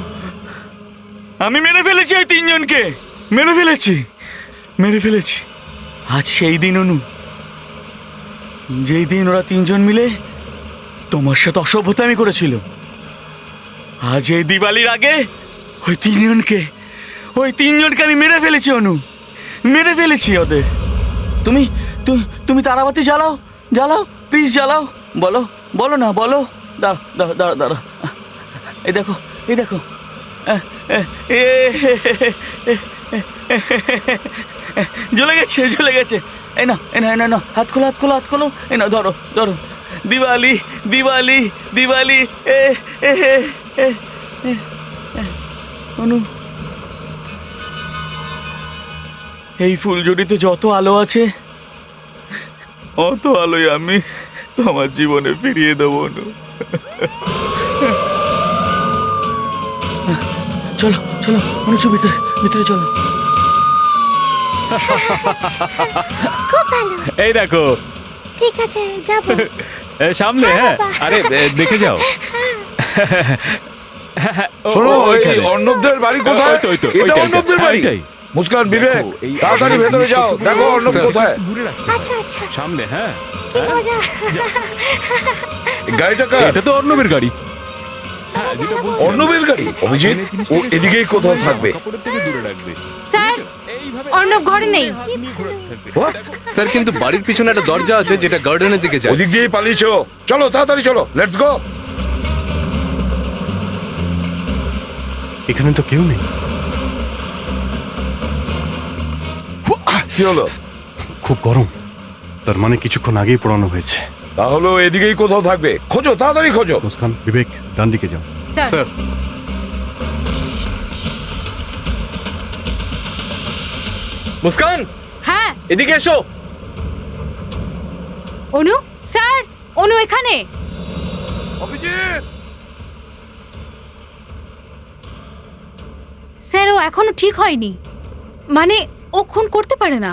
আমি মেরে ফেলেছি ওই তিনজনকে, মেরে ফেলেছি। আজ সেই দিন অনু, যেই দিন ওরা তিনজন মিলে তোমার সাথে অসভ্যতামি করেছিল। আজ এই দিওয়ালির আগে ওই তিনজনকে আমি মেরে ফেলেছি অনু, মেরে ফেলেছি ওদের। তুমি তারাবাতি জ্বালাও প্লিজ, জ্বালাও। বলো না, বলো। দাঁড়া, এই দেখো জ্বলে গেছে। এই না, হাত খোলো। এই না, ধরো। দিওয়ালি। অনু, এই ফুলঝুড়িতে যত আলো আছে, অত আলোই আমি তোমার জীবনে ফিরিয়ে দেবো অনু। চলো অনু, ভিতরে চলো। খুব ভালো। এই দেখো, ঠিক আছে, যাব। সামনে। হ্যাঁ, আরে দেখে যাও। শোনো, এই অর্ণবদের বাড়ি কোথায়? এটা অর্ণবদের বাড়ি। মুস্কান, বিবেক, তাড়াতাড়ি ভেতরে যাও, দেখো অর্ণব কোথায়। আচ্ছা, সামনে। হ্যাঁ, কি মজা। গাড়িটা কার? এটা তো অর্ণবের গাড়ি। অর্ণবের গাড়ি? অভিজিৎ, ও এদিকেই কোথাও থাকবে। স্যার, অর্ণব ঘরে নেই। স্যার, কিন্তু বাড়ির পিছনে একটা দরজা আছে যেটা গার্ডেনের দিকে যায়। ওদিক দিয়েই পালিয়েছো। চলো, তাড়াতাড়ি চলো, লেটস গো। এখানে তো কেউ নেই। কি হলো? খুব গরম, তার মানে কিছুক্ষণ আগেই পোড়ানো হয়েছে। তাহলে ও এদিকেই কোথাও থাকবে, খোঁজো, তাড়াতাড়ি খোঁজো। মুস্কান, বিবেক, ডান দিকে যাও। স্যার মুস্কান, হ্যাঁ এদিকে এসো। অনু স্যার, অনু এখানে। অভিজিৎ! স্যার ও এখনো ঠিক হয়নি, মানে ও খুন করতে পারে না।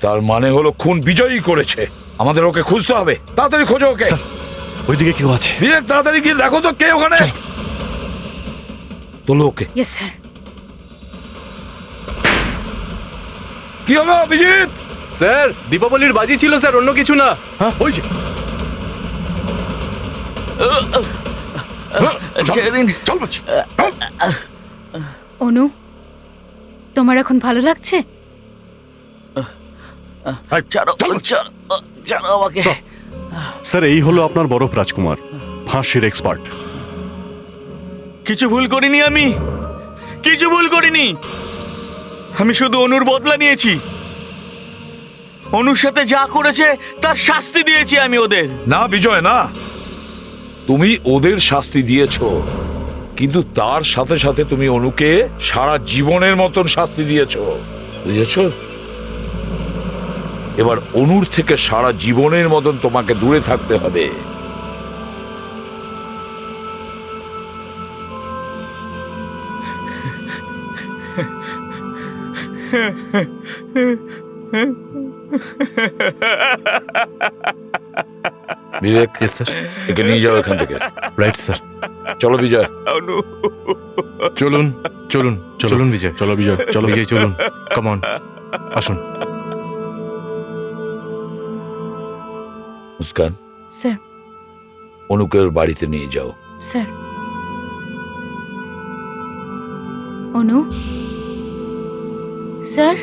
তার মানে হলো খুন বিজয়ই করেছে। আমাদের ওকে খুঁজতে হবে, তাড়াতাড়ি খোঁজো ওকে। স্যার, ওইদিকে কেউ আছে। বিবেক, তাড়াতাড়ি গিয়ে দেখো তো কে ওখানে। তোলো ওকে। Yes sir. কি হলো অভিজিৎ? স্যার, দীপাবলির বাজি ছিল স্যার, অন্য কিছু না। হ্যাঁ, ওই যে। ছেড়ে দিন। চল বলছি। অনু, তোমার এখন ভালো লাগছে? ছাড়ো, ছাড়ো আমাকে। স্যার, এই হলো আপনার বরফ রাজকুমার, ফাঁসির এক্সপার্ট। কিছু ভুল করিনি আমি, কিছু ভুল করিনি। আমি শুধু অনুর বদলা নিয়েছি। অনুর সাথে যা করেছে তার শাস্তি দিয়েছি আমি ওদের। না বিজয়, না, তুমি ওদের শাস্তি দিয়েছো, কিন্তু তার সাথে সাথে তুমি অনুকে সারা জীবনের মতন শাস্তি দিয়েছো, বুঝেছো? এবার অনুর থেকে সারা জীবনের মতন তোমাকে দূরে থাকতে হবে। বিবেক, একে নিয়ে যাও এখান থেকে। Right sir. চলো বিজয়। অনু, চলুন চলুন চলুন বিজয়, চলো বিজয়, চলো। বিজয় চলুন, কাম অন, আসুন। মুস্কান, স্যার। অনুকে ওর বাড়িতে নিয়ে যাও। স্যার। অনু স্যার।